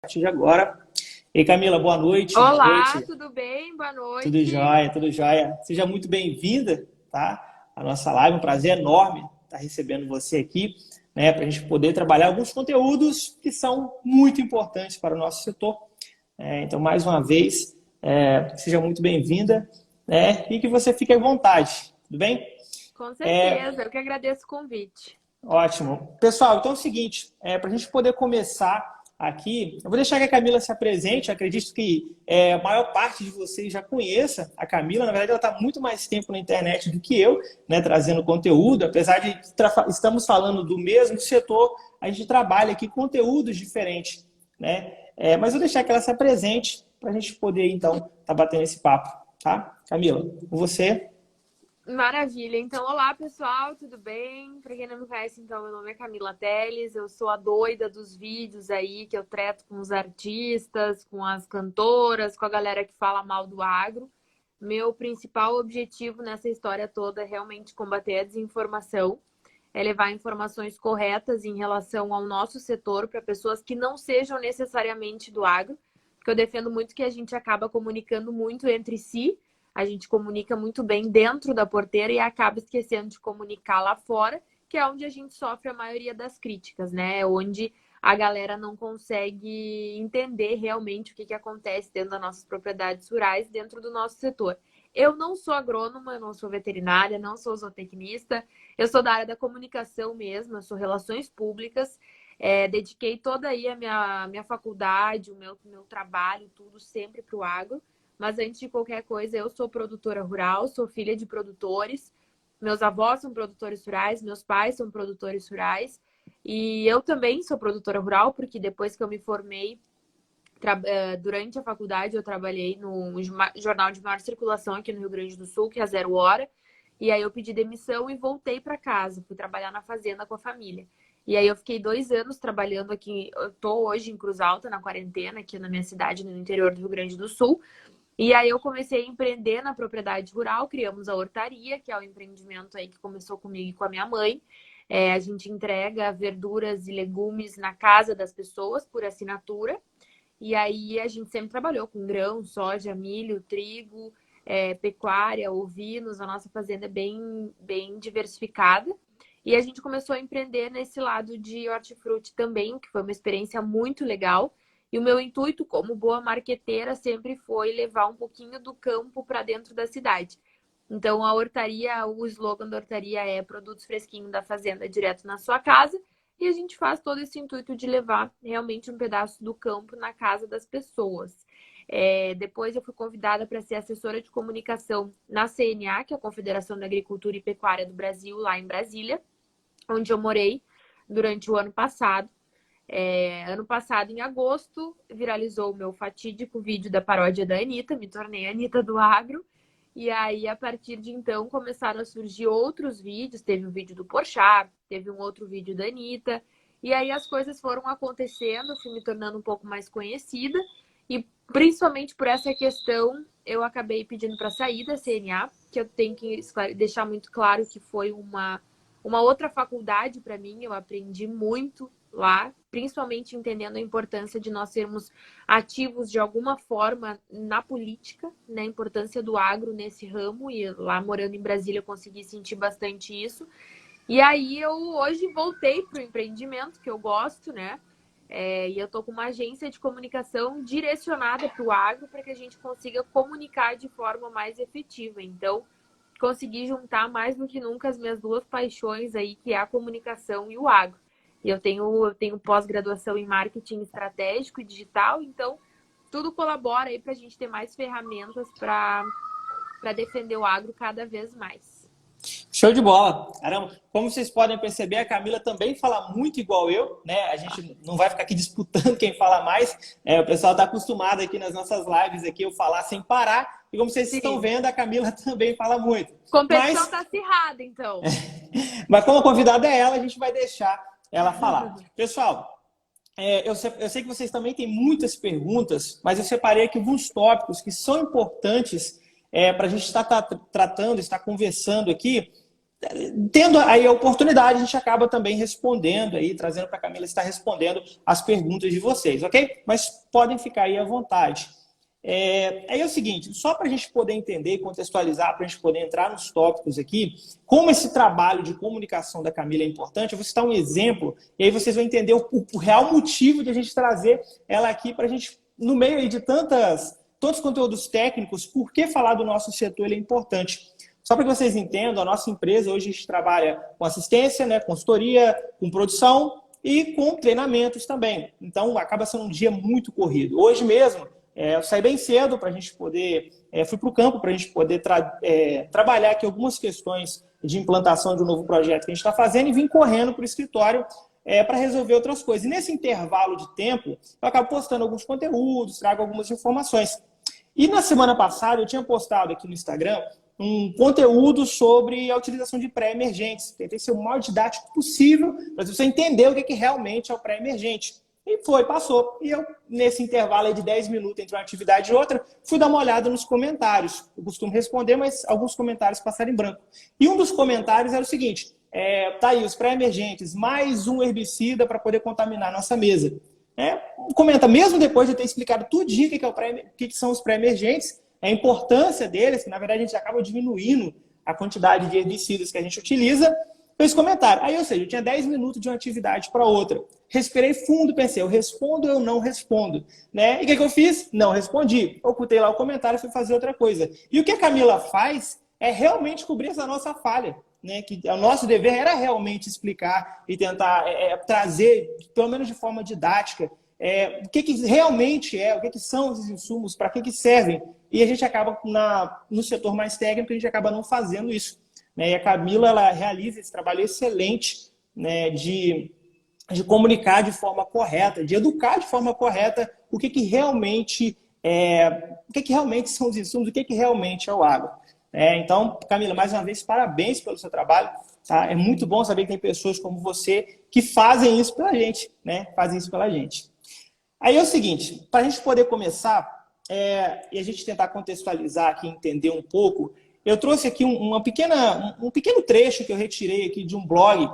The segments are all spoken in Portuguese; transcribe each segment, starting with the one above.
partir de agora. E Camila, boa noite. Boa Olá, noite. tudo bem? Boa Tudo noite. jóia, tudo jóia. Seja muito bem-vinda, tá? A nossa live, um prazer enorme estar recebendo você aqui, né, para a gente poder trabalhar alguns conteúdos que são muito importantes para o nosso setor. Então, mais uma vez, seja muito bem-vinda, né, e que você fique à vontade, tudo bem? Com É, certeza, eu que agradeço o convite. Ótimo. Pessoal, então é o seguinte, para a gente poder começar aqui, eu vou deixar que a Camila se apresente. Acredito que a maior parte de vocês já conheça a Camila. Na verdade, ela está muito mais tempo na internet do que eu, né, trazendo conteúdo. Apesar de estamos falando do mesmo setor, a gente trabalha aqui conteúdos diferentes, né? Mas eu vou deixar que ela se apresente para a gente poder, então, estar batendo esse papo, tá? Camila, com você. Maravilha. Então, olá, pessoal, tudo bem? Para quem não me conhece, então, meu nome é Camila Teles, eu sou a doida dos vídeos aí, que eu treto com os artistas, com as cantoras, com a galera que fala mal do agro. Meu principal objetivo nessa história toda é realmente combater a desinformação, é levar informações corretas em relação ao nosso setor para pessoas que não sejam necessariamente do agro, porque eu defendo muito que a gente acaba comunicando muito entre si, a gente comunica muito bem dentro da porteira e acaba esquecendo de comunicar lá fora, que é onde a gente sofre a maioria das críticas, né? Onde a galera não consegue entender realmente o que acontece dentro das nossas propriedades rurais, dentro do nosso setor. Eu não sou agrônoma, eu não sou veterinária, não sou zootecnista, eu sou da área da comunicação mesmo, eu sou relações públicas, dediquei toda aí a minha faculdade, o meu trabalho, tudo sempre para o agro. Mas antes de qualquer coisa, eu sou produtora rural, sou filha de produtores. Meus avós são produtores rurais, meus pais são produtores rurais. E eu também sou produtora rural, porque depois que eu me formei, durante a faculdade, eu trabalhei no jornal de maior circulação aqui no Rio Grande do Sul, que é a Zero Hora. E aí eu pedi demissão e voltei para casa, fui trabalhar na fazenda com a família. E aí eu fiquei 2 anos trabalhando aqui, eu tô hoje em Cruz Alta, na quarentena, aqui na minha cidade, no interior do Rio Grande do Sul. E aí eu comecei a empreender na propriedade rural, criamos a Hortaria, que é o empreendimento aí que começou comigo e com a minha mãe. A gente entrega verduras e legumes na casa das pessoas por assinatura. E aí a gente sempre trabalhou com grão, soja, milho, trigo, pecuária, ovinos. A nossa fazenda é bem diversificada. E a gente começou a empreender nesse lado de hortifruti também, que foi uma experiência muito legal. E o meu intuito, como boa marqueteira, sempre foi levar um pouquinho do campo para dentro da cidade. Então, a hortaria, o slogan da hortaria é produtos fresquinhos da fazenda direto na sua casa. E a gente faz todo esse intuito de levar realmente um pedaço do campo na casa das pessoas. Depois eu fui convidada para ser assessora de comunicação na CNA, que é a Confederação da Agricultura e Pecuária do Brasil, lá em Brasília, onde eu morei durante o ano passado. Ano passado, em agosto, viralizou o meu fatídico vídeo da paródia da Anitta, me tornei a Anitta do agro. E aí, a partir de então, começaram a surgir outros vídeos. Teve um vídeo do Porchat, teve um outro vídeo da Anitta. E aí as coisas foram acontecendo, fui me tornando um pouco mais conhecida. E principalmente por essa questão, eu acabei pedindo para sair da CNA, que eu tenho que deixar muito claro que foi uma outra faculdade para mim. Eu aprendi muito lá, principalmente entendendo a importância de nós sermos ativos de alguma forma na política, né? A importância do agro nesse ramo, e lá morando em Brasília eu consegui sentir bastante isso. E aí eu hoje voltei para o empreendimento, que eu gosto, né? E eu tô com uma agência de comunicação direcionada para o agro, para que a gente consiga comunicar de forma mais efetiva. Então, consegui juntar mais do que nunca as minhas duas paixões aí, que é a comunicação e o agro. E eu tenho pós-graduação em marketing estratégico e digital, então tudo colabora aí para a gente ter mais ferramentas para defender o agro cada vez mais. Show de bola. Caramba, como vocês podem perceber, a Camila também fala muito igual eu, né? A gente não vai ficar aqui disputando quem fala mais. O pessoal está acostumado aqui nas nossas lives aqui eu falar sem parar. E como vocês estão Sim. vendo, a Camila também fala muito. Competição tá acirrada, então. Mas como a convidada é ela, a gente vai deixar ela falar. Pessoal, eu sei que vocês também têm muitas perguntas, mas eu separei aqui alguns tópicos que são importantes para a gente estar tratando, estar conversando aqui. tendo aí a oportunidade, a gente acaba também respondendo aí, trazendo para a Camila estar respondendo as perguntas de vocês, ok? Mas podem ficar aí à vontade. Aí é o seguinte, só para a gente poder entender e contextualizar, para a gente poder entrar nos tópicos aqui, como esse trabalho de comunicação da Camila é importante, eu vou citar um exemplo, e aí vocês vão entender o real motivo de a gente trazer ela aqui para a gente, no meio aí de tantos conteúdos técnicos, por que falar do nosso setor ele é importante. Só para que vocês entendam, a nossa empresa hoje a gente trabalha com assistência, né, consultoria, com produção e com treinamentos também. Então acaba sendo um dia muito corrido. Hoje mesmo eu saí bem cedo para a gente poder, fui para o campo para a gente poder trabalhar aqui algumas questões de implantação de um novo projeto que a gente está fazendo e vim correndo para o escritório para resolver outras coisas. E nesse intervalo de tempo, eu acabo postando alguns conteúdos, trago algumas informações. E na semana passada eu tinha postado aqui no Instagram um conteúdo sobre a utilização de pré-emergentes. Tentei ser o mais didático possível para você entender o que realmente é o pré-emergente. E passou. E eu, nesse intervalo aí de 10 minutos entre uma atividade e outra, fui dar uma olhada nos comentários. Eu costumo responder, mas alguns comentários passaram em branco. E um dos comentários era o seguinte: tá aí, os pré-emergentes, mais um herbicida para poder contaminar nossa mesa. Comenta, mesmo depois de eu ter explicado tudinho o que são os pré-emergentes, a importância deles, que na verdade a gente acaba diminuindo a quantidade de herbicidas que a gente utiliza, fez comentário. Aí, ou seja, eu tinha 10 minutos de uma atividade para outra. Respirei fundo, pensei, eu respondo ou eu não respondo? Né? E o que eu fiz? Não respondi. Ocultei lá o comentário e fui fazer outra coisa. E o que a Camila faz é realmente cobrir essa nossa falha. Né? Que o nosso dever era realmente explicar e tentar trazer, pelo menos de forma didática, o que realmente o que são esses insumos, para que servem. E a gente acaba, no setor mais técnico, a gente acaba não fazendo isso. Né? E a Camila, ela realiza esse trabalho excelente, né, de comunicar de forma correta, de educar de forma correta o que realmente são os insumos, o que realmente é o agro. Então, Camila, mais uma vez, parabéns pelo seu trabalho. Tá? É muito bom saber que tem pessoas como você que fazem isso pela gente, né? Fazem isso pela gente. Aí é o seguinte, para a gente poder começar e a gente tentar contextualizar aqui, entender um pouco, eu trouxe aqui um pequeno trecho que eu retirei aqui de um blog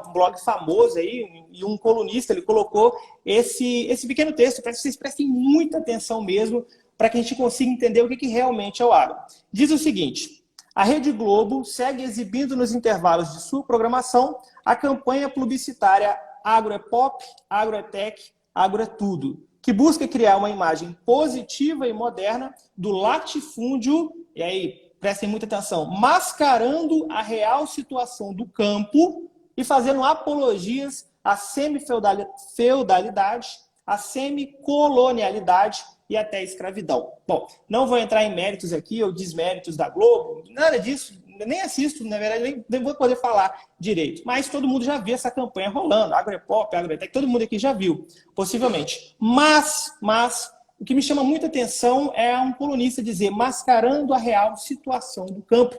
famoso aí, e um colunista, ele colocou esse pequeno texto, para que vocês prestem muita atenção mesmo, para que a gente consiga entender o que realmente é o agro. Diz o seguinte: a Rede Globo segue exibindo nos intervalos de sua programação a campanha publicitária Agro é Pop, Agro é Tech, Agro é Tudo, que busca criar uma imagem positiva e moderna do latifúndio, e aí, prestem muita atenção, mascarando a real situação do campo e fazendo apologias à semifeudalidade, à semicolonialidade e até a escravidão. Bom, não vou entrar em méritos aqui, ou desméritos da Globo, nada disso, nem assisto, na verdade, nem vou poder falar direito. Mas todo mundo já viu essa campanha rolando, Agropop, Agrotech, todo mundo aqui já viu, possivelmente. Mas o que me chama muita atenção é um colunista dizer mascarando a real situação do campo.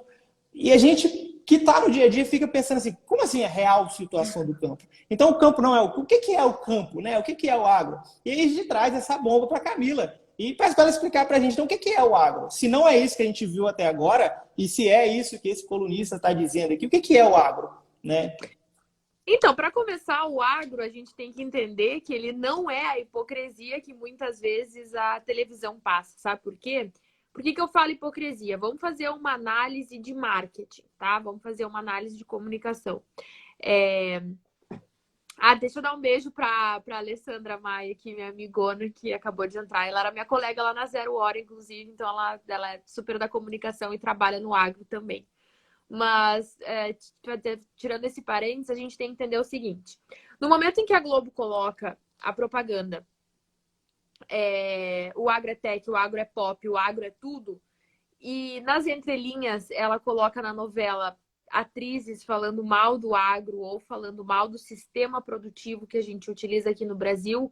E a gente que está no dia a dia fica pensando assim, como assim a real situação do campo? Então o campo não é o que é o campo, né? O que é o agro? E aí a gente traz essa bomba para a Camila e para ela explicar para a gente, então, o que é o agro? Se não é isso que a gente viu até agora, e se é isso que esse colunista está dizendo aqui, o que é o agro? Né? Então, para começar, o agro, a gente tem que entender que ele não é a hipocrisia que muitas vezes a televisão passa. Sabe por quê? Por que eu falo hipocrisia? Vamos fazer uma análise de marketing, tá? Vamos fazer uma análise de comunicação. Deixa eu dar um beijo para Alessandra Maia, que minha amigona, que acabou de entrar. Ela era minha colega lá na Zero Hora, inclusive, então ela é super da comunicação e trabalha no agro também. Mas, tirando esse parênteses, a gente tem que entender o seguinte. No momento em que a Globo coloca a propaganda, o agro é tech, o agro é pop, o agro é tudo, e nas entrelinhas ela coloca na novela atrizes falando mal do agro ou falando mal do sistema produtivo que a gente utiliza aqui no Brasil,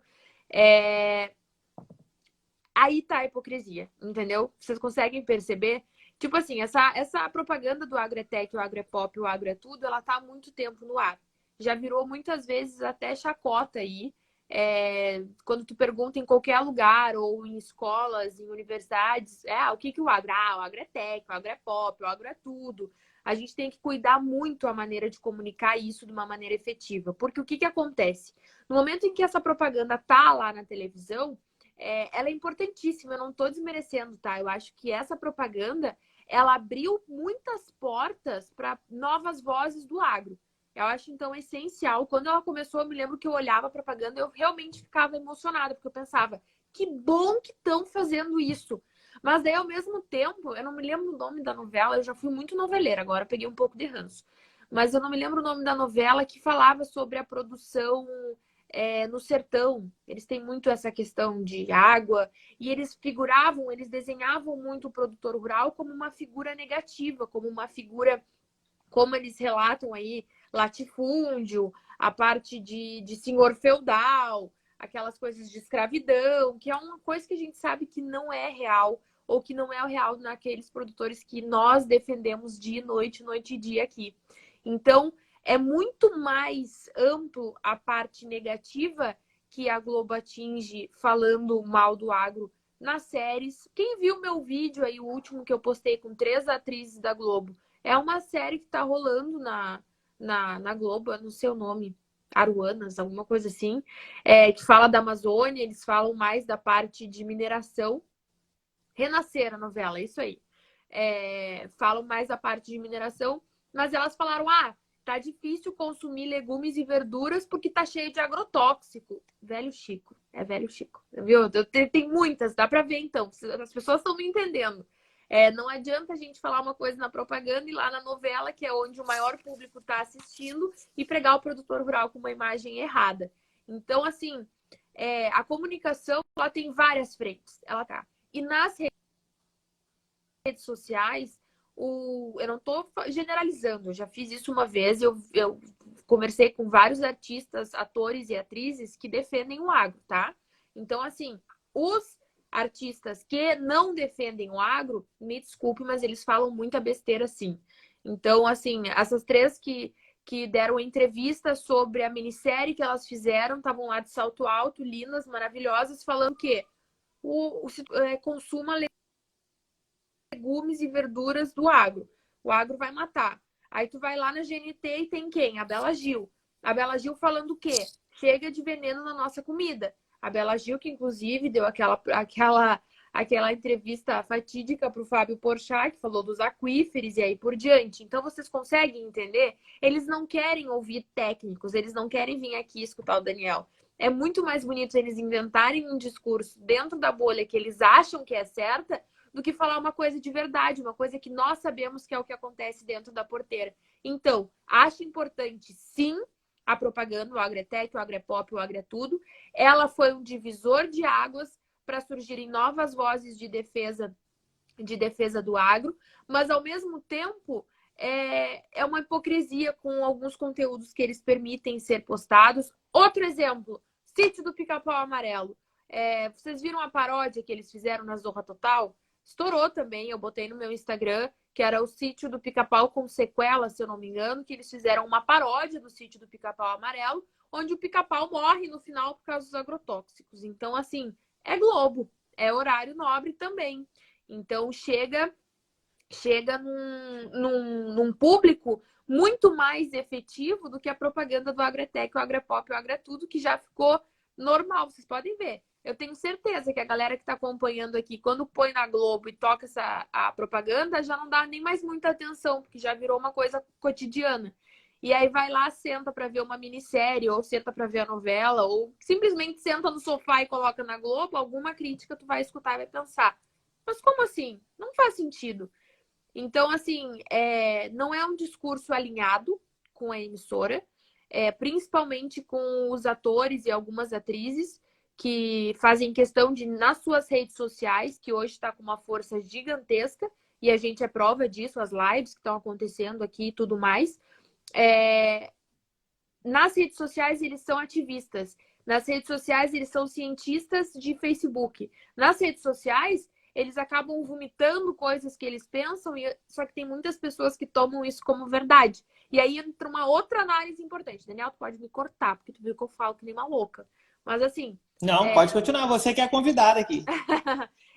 aí tá a hipocrisia, entendeu? Vocês conseguem perceber? Tipo assim, essa propaganda do agro é tech, o agro é pop, o agro é tudo, ela tá há muito tempo no ar. Já virou muitas vezes até chacota aí. Quando tu pergunta em qualquer lugar, ou em escolas, em universidades, o que o agro? O agro é tech, o agro é pop, o agro é tudo. a gente tem que cuidar muito a maneira de comunicar isso de uma maneira efetiva. Porque o que que acontece? No momento em que essa propaganda tá lá na televisão, ela é importantíssima, eu não estou desmerecendo, tá? Eu acho que essa propaganda, ela abriu muitas portas para novas vozes do agro. Eu acho, então, essencial. Quando ela começou, eu me lembro que eu olhava a propaganda e eu realmente ficava emocionada, porque eu pensava, que bom que estão fazendo isso. Mas daí, ao mesmo tempo, eu não me lembro o nome da novela, eu já fui muito noveleira, agora eu peguei um pouco de ranço. Mas eu não me lembro o nome da novela que falava sobre a produção no sertão. Eles têm muito essa questão de água, e eles figuravam, eles desenhavam muito o produtor rural como uma figura negativa, como uma figura, como eles relatam aí, latifúndio, a parte de senhor feudal, aquelas coisas de escravidão, que é uma coisa que a gente sabe que não é real, ou que não é o real naqueles produtores que nós defendemos dia, noite e dia aqui. Então, é muito mais amplo a parte negativa que a Globo atinge falando mal do agro nas séries. Quem viu meu vídeo aí, o último que eu postei com 3 atrizes da Globo, é uma série que tá rolando na Globo, eu não sei o nome, Aruanas, alguma coisa assim, que fala da Amazônia, eles falam mais da parte de mineração. Renascer a novela, é isso aí. Falam mais da parte de mineração, mas elas falaram, tá difícil consumir legumes e verduras porque tá cheio de agrotóxico. Velho Chico, velho Chico, viu? Tem muitas, dá pra ver então, as pessoas estão me entendendo. Não adianta a gente falar uma coisa na propaganda e lá na novela, que é onde o maior público está assistindo, e pregar o produtor rural com uma imagem errada. Então, assim, a comunicação, ela tem várias frentes. Ela tá. E nas redes sociais, eu não estou generalizando, eu já fiz isso uma vez, eu conversei com vários artistas, atores e atrizes que defendem o agro, tá? Então, assim, os artistas que não defendem o agro, me desculpe, mas eles falam muita besteira, sim. Então, assim, essas 3 que deram entrevista sobre a minissérie que elas fizeram, estavam lá de salto alto, lindas, maravilhosas, falando que consuma legumes e verduras do agro. O agro vai matar. Aí tu vai lá na GNT e tem quem? A Bela Gil. A Bela Gil falando o quê? Chega de veneno na nossa comida. A Bela Gil, que inclusive deu aquela entrevista fatídica para o Fábio Porchat, que falou dos aquíferos e aí por diante. Então, vocês conseguem entender? Eles não querem ouvir técnicos, eles não querem vir aqui escutar o Daniel. É muito mais bonito eles inventarem um discurso dentro da bolha que eles acham que é certa, do que falar uma coisa de verdade, uma coisa que nós sabemos que é o que acontece dentro da porteira. Então, acho importante, sim, a propaganda, o Agretec, o Agrepop, o Agretudo. Ela foi um divisor de águas para surgirem novas vozes de defesa do agro, mas, ao mesmo tempo, é uma hipocrisia com alguns conteúdos que eles permitem ser postados. Outro exemplo, Sítio do Pica-Pau Amarelo. Vocês viram a paródia que eles fizeram na Zorra Total? Estourou também, eu botei no meu Instagram, que era o Sítio do Pica-Pau com sequela, se eu não me engano, que eles fizeram uma paródia do Sítio do Pica-Pau Amarelo, onde o pica-pau morre no final por causa dos agrotóxicos. Então, assim, é Globo, é horário nobre também. Então, chega num público muito mais efetivo do que a propaganda do Agretec, o Agrepop, o Agretudo, que já ficou normal, vocês podem ver. Eu tenho certeza que a galera que está acompanhando aqui, quando põe na Globo e toca a propaganda, já não dá nem mais muita atenção, porque já virou uma coisa cotidiana. E aí vai lá, senta para ver uma minissérie, ou senta para ver a novela, ou simplesmente senta no sofá e coloca na Globo, alguma crítica tu vai escutar e vai pensar, mas como assim? Não faz sentido. Então, assim, não é um discurso alinhado com a emissora, principalmente com os atores e algumas atrizes que fazem questão de, nas suas redes sociais, que hoje está com uma força gigantesca, e a gente é prova disso, as lives que estão acontecendo aqui e tudo mais. Nas redes sociais, eles são ativistas. Nas redes sociais, eles são cientistas de Facebook. Nas redes sociais, eles acabam vomitando coisas que eles pensam, só que tem muitas pessoas que tomam isso como verdade. E aí entra uma outra análise importante. Daniel, tu pode me cortar, porque tu viu que eu falo que nem uma louca. Mas assim... Não, pode continuar, você que é a convidada aqui.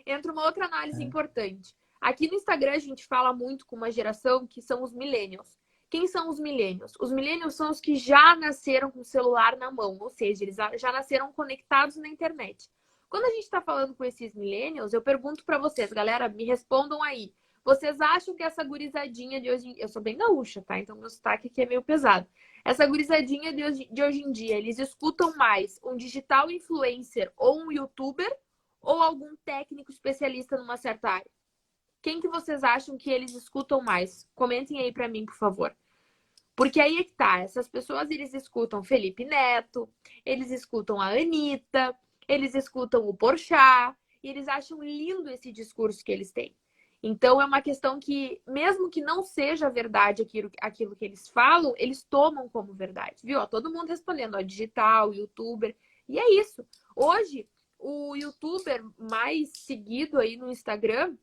Entra uma outra análise importante. Aqui no Instagram a gente fala muito com uma geração que são os millennials. Quem são os millennials? Os millennials são os que já nasceram com o celular na mão, ou seja, eles já nasceram conectados na internet. Quando a gente está falando com esses millennials, eu pergunto para vocês, galera, me respondam aí. Vocês acham que essa gurizadinha de hoje... Eu sou bem gaúcha, tá? Então meu sotaque aqui é meio pesado. Essa gurizadinha de hoje em dia, eles escutam mais um digital influencer ou um youtuber ou algum técnico especialista numa certa área? Quem que vocês acham que eles escutam mais? Comentem aí pra mim, por favor. Porque aí é que tá. Essas pessoas, eles escutam Felipe Neto, eles escutam a Anitta, eles escutam o Porchat, e eles acham lindo esse discurso que eles têm. Então, é uma questão que, mesmo que não seja verdade aquilo que eles falam, eles tomam como verdade. Viu? Ó, todo mundo respondendo, ó, digital, youtuber. E é isso. Hoje, o youtuber mais seguido aí no Instagram,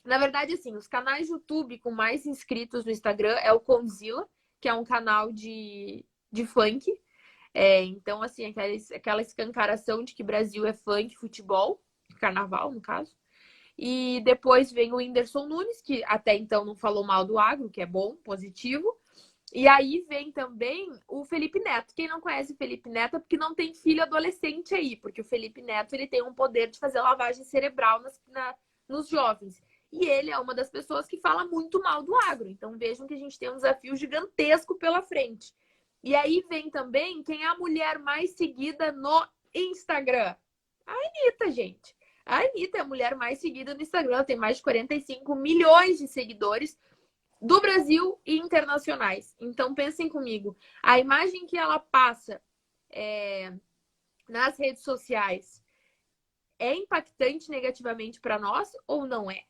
na verdade, assim, os canais de YouTube com mais inscritos no Instagram é o Condzilla, que é um canal de funk. Então, assim, aquela escancaração de que Brasil é funk, futebol, carnaval, no caso. E depois vem o Whindersson Nunes, que até então não falou mal do agro, que é bom, positivo. E aí vem também o Felipe Neto. Quem não conhece o Felipe Neto é porque não tem filho adolescente aí, porque o Felipe Neto ele tem um poder de fazer lavagem cerebral nos jovens. E ele é uma das pessoas que fala muito mal do agro. Então vejam que a gente tem um desafio gigantesco pela frente. E aí vem também quem é a mulher mais seguida no Instagram. A Anitta, gente. A Anitta é a mulher mais seguida no Instagram. Ela tem mais de 45 milhões de seguidores do Brasil e internacionais. Então pensem comigo. A imagem que ela passa nas redes sociais é impactante negativamente para nós ou não é?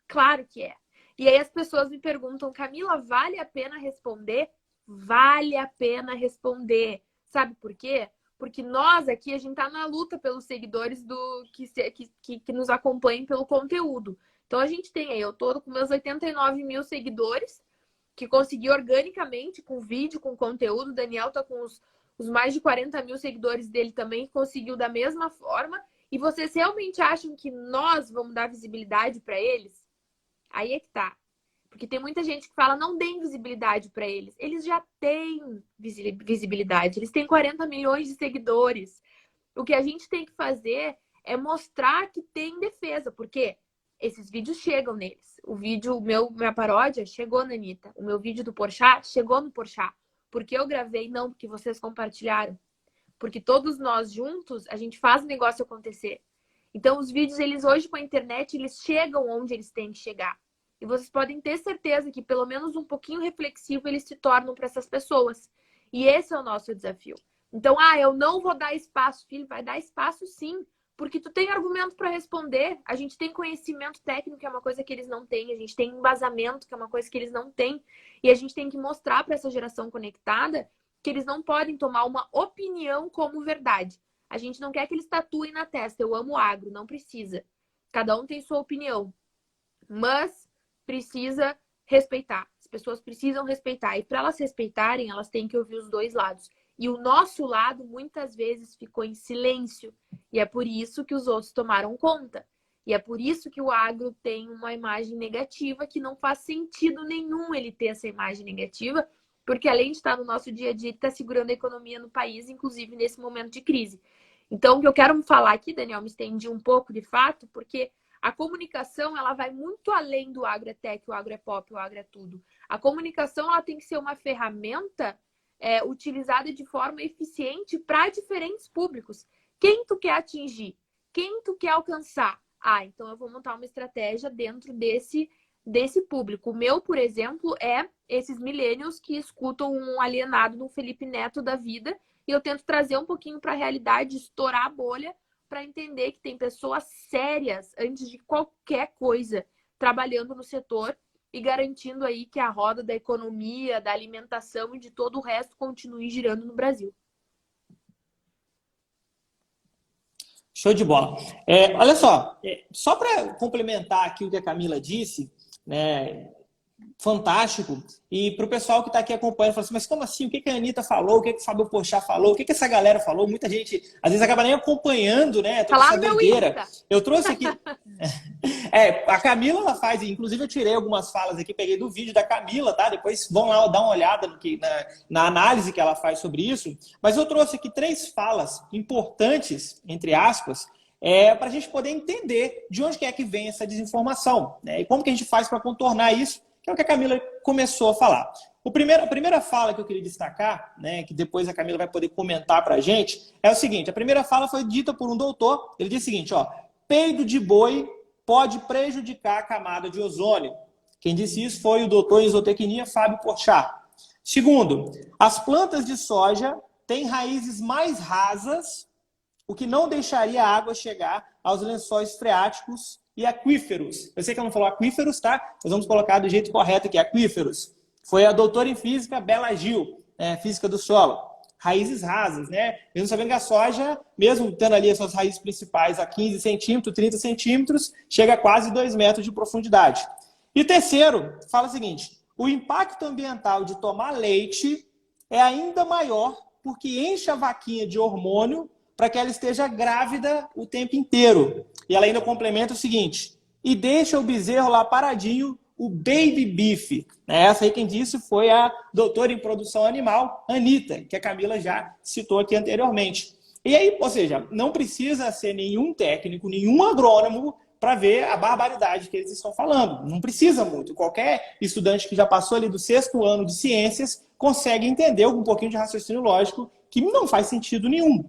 Claro que é. E aí as pessoas me perguntam, Camila, vale a pena responder? Vale a pena responder. Sabe por quê? Porque nós aqui, a gente tá na luta pelos seguidores que nos acompanhem pelo conteúdo. Então a gente tem aí, eu tô com meus 89 mil seguidores, que consegui organicamente, com vídeo, com conteúdo. O Daniel tá com os mais de 40 mil seguidores dele também, conseguiu da mesma forma. E vocês realmente acham que nós vamos dar visibilidade para eles? Aí é que tá. Porque tem muita gente que fala, não deem visibilidade para eles. Eles já têm visibilidade. Eles têm 40 milhões de seguidores. O que a gente tem que fazer é mostrar que tem defesa. Porque esses vídeos chegam neles. O vídeo, minha paródia, chegou na Anitta. O meu vídeo do Porchat chegou no Porchat. Porque eu gravei, não porque vocês compartilharam. Porque todos nós juntos, a gente faz o negócio acontecer. Então, os vídeos, eles hoje com a internet, eles chegam onde eles têm que chegar. E vocês podem ter certeza que, pelo menos um pouquinho reflexivo, eles se tornam para essas pessoas. E esse é o nosso desafio. Então, eu não vou dar espaço, filho. Vai dar espaço sim, porque tu tem argumento para responder. A gente tem conhecimento técnico, que é uma coisa que eles não têm. A gente tem embasamento, que é uma coisa que eles não têm. E a gente tem que mostrar para essa geração conectada que eles não podem tomar uma opinião como verdade. A gente não quer que eles tatuem na testa. Eu amo agro, não precisa. Cada um tem sua opinião. Mas precisa respeitar. As pessoas precisam respeitar. E para elas respeitarem, elas têm que ouvir os dois lados. E o nosso lado, muitas vezes, ficou em silêncio. E é por isso que os outros tomaram conta. E é por isso que o agro tem uma imagem negativa, que não faz sentido nenhum ele ter essa imagem negativa, porque além de estar no nosso dia a dia, ele está segurando a economia no país, inclusive nesse momento de crise. Então, o que eu quero falar aqui, Daniel, me estendi um pouco de fato, porque a comunicação, ela vai muito além do agro é tech, o agro é pop, o agro é tudo. A comunicação, ela tem que ser uma ferramenta utilizada de forma eficiente para diferentes públicos. Quem tu quer atingir? Quem tu quer alcançar? Então eu vou montar uma estratégia dentro desse público. O meu, por exemplo, é esses millennials que escutam um alienado no Felipe Neto da vida, e eu tento trazer um pouquinho para a realidade, estourar a bolha, para entender que tem pessoas sérias, antes de qualquer coisa, trabalhando no setor e garantindo aí que a roda da economia, da alimentação e de todo o resto continue girando no Brasil. Show de bola. Olha só, só para complementar aqui o que a Camila disse, né, fantástico. E para o pessoal que está aqui acompanhando, fala assim, mas como assim? O que a Anitta falou? O que o Fábio Porchat falou? O que essa galera falou? Muita gente, às vezes, acaba nem acompanhando, né? Tá Toda lá essa no meu doideira. Insta. Eu trouxe aqui... a Camila, ela faz, inclusive eu tirei algumas falas aqui, peguei do vídeo da Camila, tá? Depois vão lá dar uma olhada na análise que ela faz sobre isso. Mas eu trouxe aqui 3 falas importantes, entre aspas, para a gente poder entender de onde é que vem essa desinformação, né? E como que a gente faz para contornar isso, que é o que a Camila começou a falar. A primeira fala que eu queria destacar, né, que depois a Camila vai poder comentar para a gente, é o seguinte: a primeira fala foi dita por um doutor. Ele disse o seguinte, ó: peido de boi pode prejudicar a camada de ozônio. Quem disse isso foi o doutor em zootecnia Fábio Porchat. Segundo, as plantas de soja têm raízes mais rasas, o que não deixaria a água chegar aos lençóis freáticos e aquíferos. Eu sei que ela não falou aquíferos, tá? Nós vamos colocar do jeito correto aqui, aquíferos. Foi a doutora em física Bela Gil, física do solo. Raízes rasas, né? Mesmo sabendo que a soja, mesmo tendo ali as suas raízes principais a 15 centímetros, 30 centímetros, chega a quase 2 metros de profundidade. E terceiro, fala o seguinte: o impacto ambiental de tomar leite é ainda maior porque enche a vaquinha de hormônio para que ela esteja grávida o tempo inteiro. E ela ainda complementa o seguinte: e deixa o bezerro lá paradinho, o baby beef. Essa aí quem disse foi a doutora em produção animal, Anitta, que a Camila já citou aqui anteriormente. E aí, ou seja, não precisa ser nenhum técnico, nenhum agrônomo para ver a barbaridade que eles estão falando. Não precisa muito. Qualquer estudante que já passou ali do 6º ano de ciências consegue entender um pouquinho de raciocínio lógico que não faz sentido nenhum.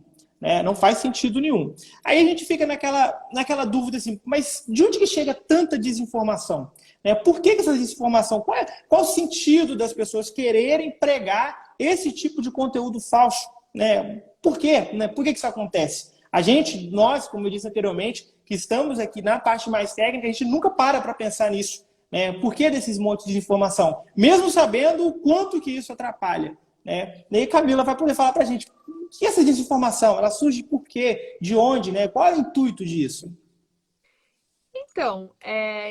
Não faz sentido nenhum. Aí a gente fica naquela dúvida assim, mas de onde que chega tanta desinformação? Por que essa desinformação? Qual o sentido das pessoas quererem pregar esse tipo de conteúdo falso? Por quê? Por que isso acontece? Nós, como eu disse anteriormente, que estamos aqui na parte mais técnica, a gente nunca para pensar nisso. Por que desses montes de informação? Mesmo sabendo o quanto que isso atrapalha. E aí Camila vai poder falar para a gente: o que é essa desinformação? Ela surge por quê? De onde? Qual é o intuito disso? Então,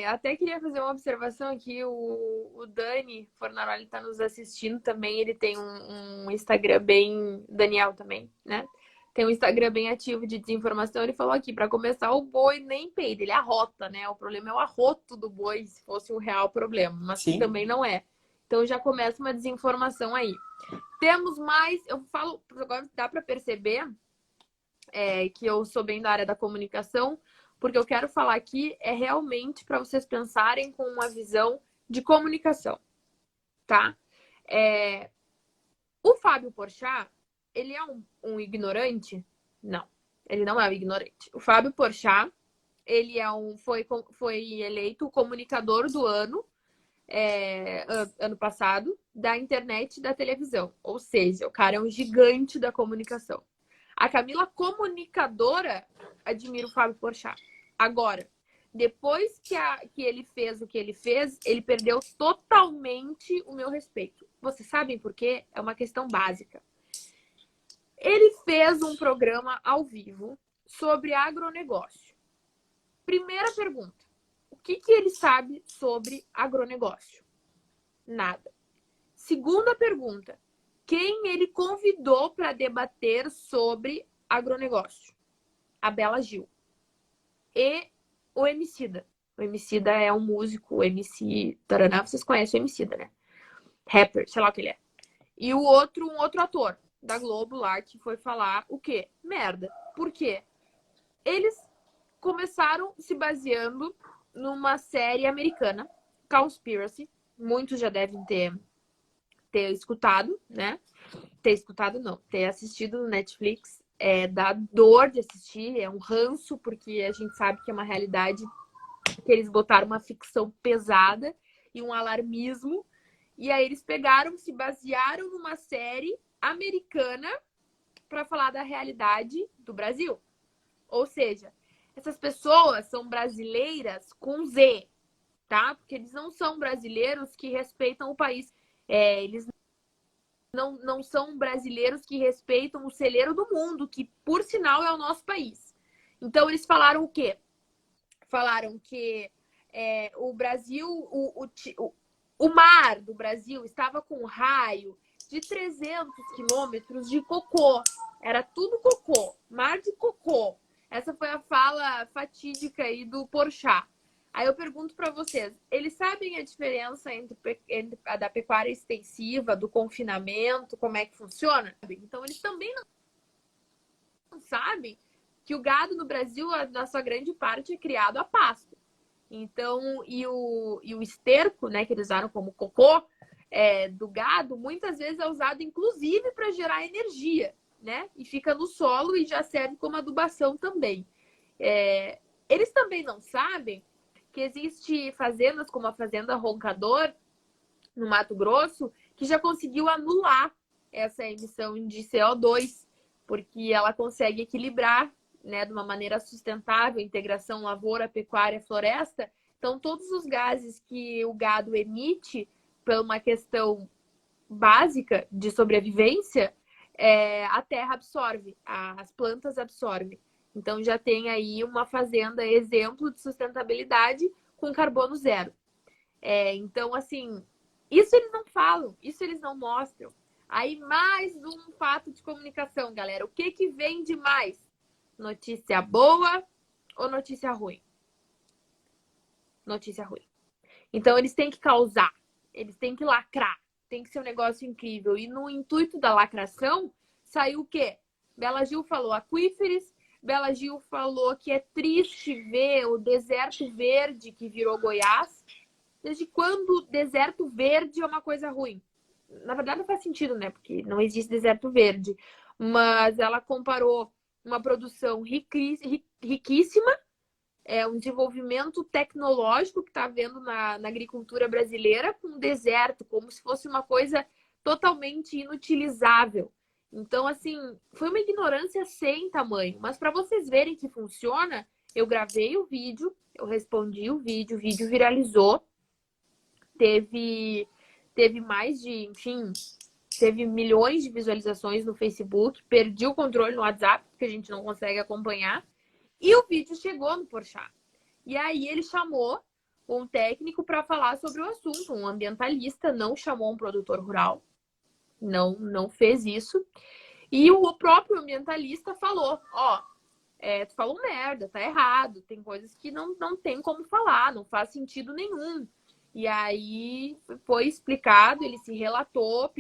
até queria fazer uma observação aqui. O Dani Fornaroli está nos assistindo também. Ele tem um Instagram bem... Daniel também, né? Tem um Instagram bem ativo de desinformação. Ele falou aqui, para começar, o boi nem peida, ele arrota, né? O problema é o arroto do boi, se fosse um real problema, mas que também não é. Então já começa uma desinformação aí. Temos mais, eu falo, agora dá para perceber que eu sou bem da área da comunicação, porque eu quero falar aqui realmente para vocês pensarem com uma visão de comunicação, tá? O Fábio Porchat, ele é um ignorante? Não, ele não é um ignorante. O Fábio Porchat, ele foi eleito o comunicador do ano, ano passado, da internet e da televisão. Ou seja, o cara é um gigante da comunicação. A Camila, comunicadora, admira o Fábio Porchat. Agora, depois que ele fez o que ele fez, ele perdeu totalmente o meu respeito. Vocês sabem por quê? É uma questão básica. Ele fez um programa ao vivo sobre agronegócio. Primeira pergunta: o que ele sabe sobre agronegócio? Nada. Segunda pergunta: quem ele convidou para debater sobre agronegócio? A Bela Gil. E o Emicida. O Emicida é um músico, o MC Taraná, vocês conhecem o Emicida, né? Rapper, sei lá o que ele é. E um outro ator da Globo lá que foi falar o quê? Merda. Por quê? Eles começaram se baseando numa série americana, Cowspiracy. Muitos já devem ter escutado, né? Ter assistido no Netflix. Dá dor de assistir, é um ranço, porque a gente sabe que é uma realidade que eles botaram uma ficção pesada e um alarmismo. E aí eles se basearam numa série americana para falar da realidade do Brasil. Ou seja, essas pessoas são brasileiras com Z, tá? Porque eles não são brasileiros que respeitam o país. Eles não são brasileiros que respeitam o celeiro do mundo, que, por sinal, é o nosso país. Então, eles falaram o quê? Falaram que o Brasil... O mar do Brasil estava com um raio de 300 quilômetros de cocô. Era tudo cocô, mar de cocô. Essa foi a fala fatídica aí do Porchat. Aí eu pergunto para vocês, eles sabem a diferença entre a da pecuária extensiva, do confinamento, como é que funciona? Então eles também não sabem que o gado no Brasil, na sua grande parte, é criado a pasto. Então, e o esterco, né, que eles usaram como cocô do gado, muitas vezes é usado inclusive para gerar energia, né? E fica no solo e já serve como adubação também. Eles também não sabem que existe fazendas como a Fazenda Roncador, no Mato Grosso, que já conseguiu anular essa emissão de CO2, porque ela consegue equilibrar, né, de uma maneira sustentável, integração lavoura, pecuária, floresta. Então, todos os gases que o gado emite, por uma questão básica de sobrevivência, a terra absorve, as plantas absorvem. Então, já tem aí uma fazenda exemplo de sustentabilidade com carbono zero. Então, assim, isso eles não falam, isso eles não mostram. Aí, mais um fato de comunicação, galera. O que vende mais? Notícia boa ou notícia ruim? Notícia ruim. Então, eles têm que causar, eles têm que lacrar, tem que ser um negócio incrível. E no intuito da lacração, saiu o quê? Bela Gil falou aquíferos, Bela Gil falou que é triste ver o deserto verde que virou Goiás. Desde quando deserto verde é uma coisa ruim? Na verdade, não faz sentido, né? Porque não existe deserto verde. Mas ela comparou uma produção riquíssima, um desenvolvimento tecnológico que está havendo na agricultura brasileira com um deserto, como se fosse uma coisa totalmente inutilizável. Então, assim, foi uma ignorância sem tamanho. Mas para vocês verem que funciona, eu gravei o vídeo, eu respondi o vídeo viralizou. Teve mais de, enfim, teve milhões de visualizações no Facebook. Perdi o controle no WhatsApp, porque a gente não consegue acompanhar. E o vídeo chegou no Porchat. E aí ele chamou um técnico para falar sobre o assunto, um ambientalista, não chamou um produtor rural. Não fez isso. E o próprio ambientalista falou, tu falou merda, tá errado, tem coisas que não tem como falar, não faz sentido nenhum. E aí foi explicado, ele se relatou,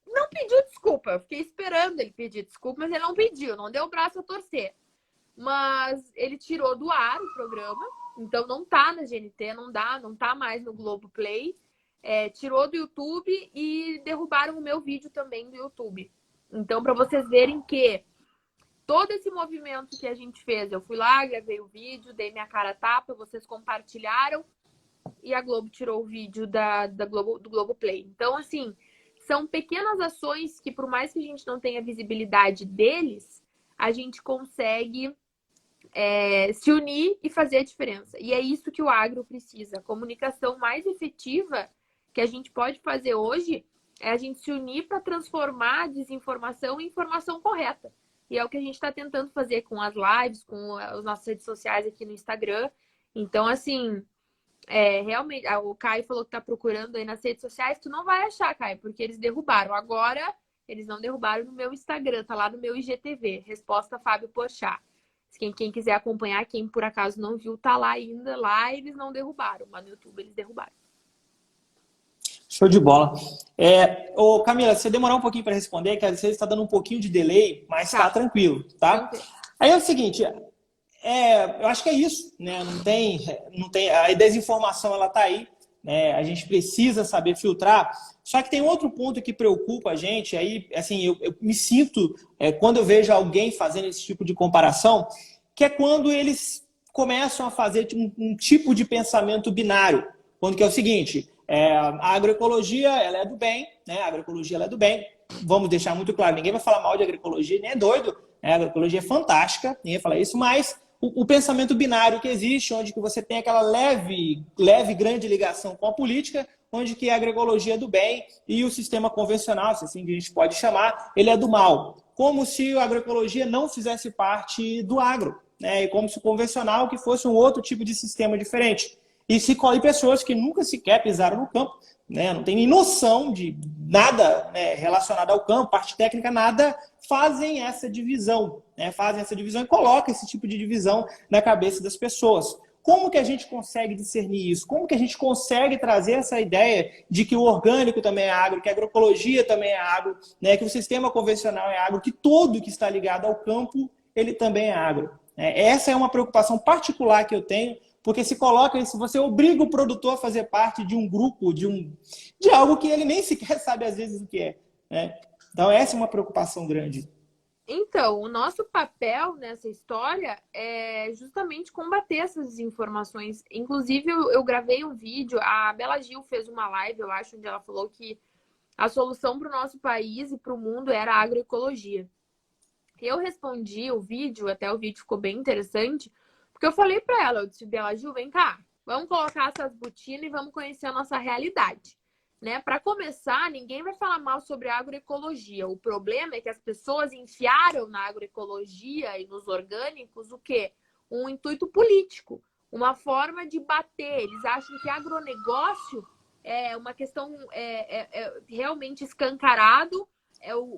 não pediu desculpa, eu fiquei esperando ele pedir desculpa, mas ele não pediu, não deu o braço a torcer. Mas ele tirou do ar o programa, então não tá na GNT, não tá mais no Globoplay. Tirou do YouTube e derrubaram o meu vídeo também do YouTube. Então, para vocês verem que todo esse movimento que a gente fez, eu fui lá, gravei o vídeo, dei minha cara a tapa, vocês compartilharam e a Globo tirou o vídeo do Globoplay. Então, assim, são pequenas ações que, por mais que a gente não tenha visibilidade deles, a gente consegue se unir e fazer a diferença. E é isso que o agro precisa. A comunicação mais efetiva que a gente pode fazer hoje é a gente se unir para transformar a desinformação em informação correta. E é o que a gente está tentando fazer com as lives, com as nossas redes sociais aqui no Instagram. Então, assim, realmente, o Caio falou que está procurando aí nas redes sociais. Tu não vai achar, Caio, porque eles derrubaram. Agora, eles não derrubaram no meu Instagram, tá lá no meu IGTV. Resposta Fábio Porchat. Quem quiser acompanhar, quem por acaso não viu, tá lá ainda. Lá eles não derrubaram, mas no YouTube eles derrubaram. Show de bola. Camila, você demorou um pouquinho para responder, que às vezes está dando um pouquinho de delay, mas tá tranquilo, tá? Tranquilo. Aí é o seguinte, eu acho que é isso, né? Não tem, a desinformação ela tá aí, né? A gente precisa saber filtrar. Só que tem outro ponto que preocupa a gente, aí, assim, eu me sinto, quando eu vejo alguém fazendo esse tipo de comparação, que é quando eles começam a fazer um tipo de pensamento binário, quando que é o seguinte, a agroecologia ela é do bem, né? A agroecologia ela é do bem, vamos deixar muito claro, ninguém vai falar mal de agroecologia, nem é doido, né? A agroecologia é fantástica, ninguém fala isso, mas o pensamento binário que existe, onde que você tem aquela leve, grande ligação com a política, onde que a agroecologia é do bem e o sistema convencional, se assim que a gente pode chamar, ele é do mal. Como se a agroecologia não fizesse parte do agro, né? E como se o convencional que fosse um outro tipo de sistema diferente. E pessoas que nunca sequer pisaram no campo, né, não tem nem noção de nada, né, relacionado ao campo, parte técnica, nada, fazem essa divisão, né, e colocam esse tipo de divisão na cabeça das pessoas. Como que a gente consegue discernir isso? Como que a gente consegue trazer essa ideia de que o orgânico também é agro, que a agroecologia também é agro, né, que o sistema convencional é agro, que tudo que está ligado ao campo, ele também é agro. Essa é uma preocupação particular que eu tenho, porque se você obriga o produtor a fazer parte de um grupo, de algo que ele nem sequer sabe às vezes o que é, né? Então essa é uma preocupação grande. Então, o nosso papel nessa história é justamente combater essas desinformações. Inclusive, eu gravei um vídeo, a Bela Gil fez uma live, eu acho, onde ela falou que a solução para o nosso país e para o mundo era a agroecologia. Eu respondi o vídeo, até o vídeo ficou bem interessante, porque eu falei para ela, eu disse, Bela Gil, vem cá, vamos colocar essas botinas e vamos conhecer a nossa realidade. Né? Para começar, ninguém vai falar mal sobre a agroecologia. O problema é que as pessoas enfiaram na agroecologia e nos orgânicos o quê? Um intuito político, uma forma de bater. Eles acham que agronegócio é uma questão realmente escancarado,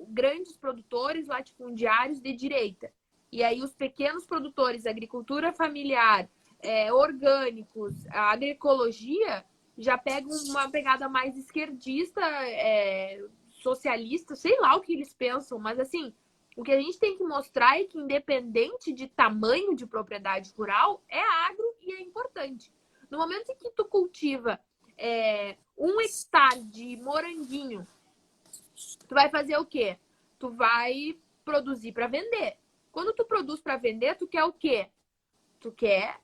grandes produtores latifundiários de direita. E aí os pequenos produtores, agricultura familiar, orgânicos, a agroecologia já pega uma pegada mais esquerdista, socialista, sei lá o que eles pensam, mas assim, o que a gente tem que mostrar é que independente de tamanho de propriedade rural, é agro e é importante. No momento em que tu cultiva 1 hectare de moranguinho, tu vai fazer o quê? Tu vai produzir para vender. Quando tu produz para vender, tu quer o quê? Tu quer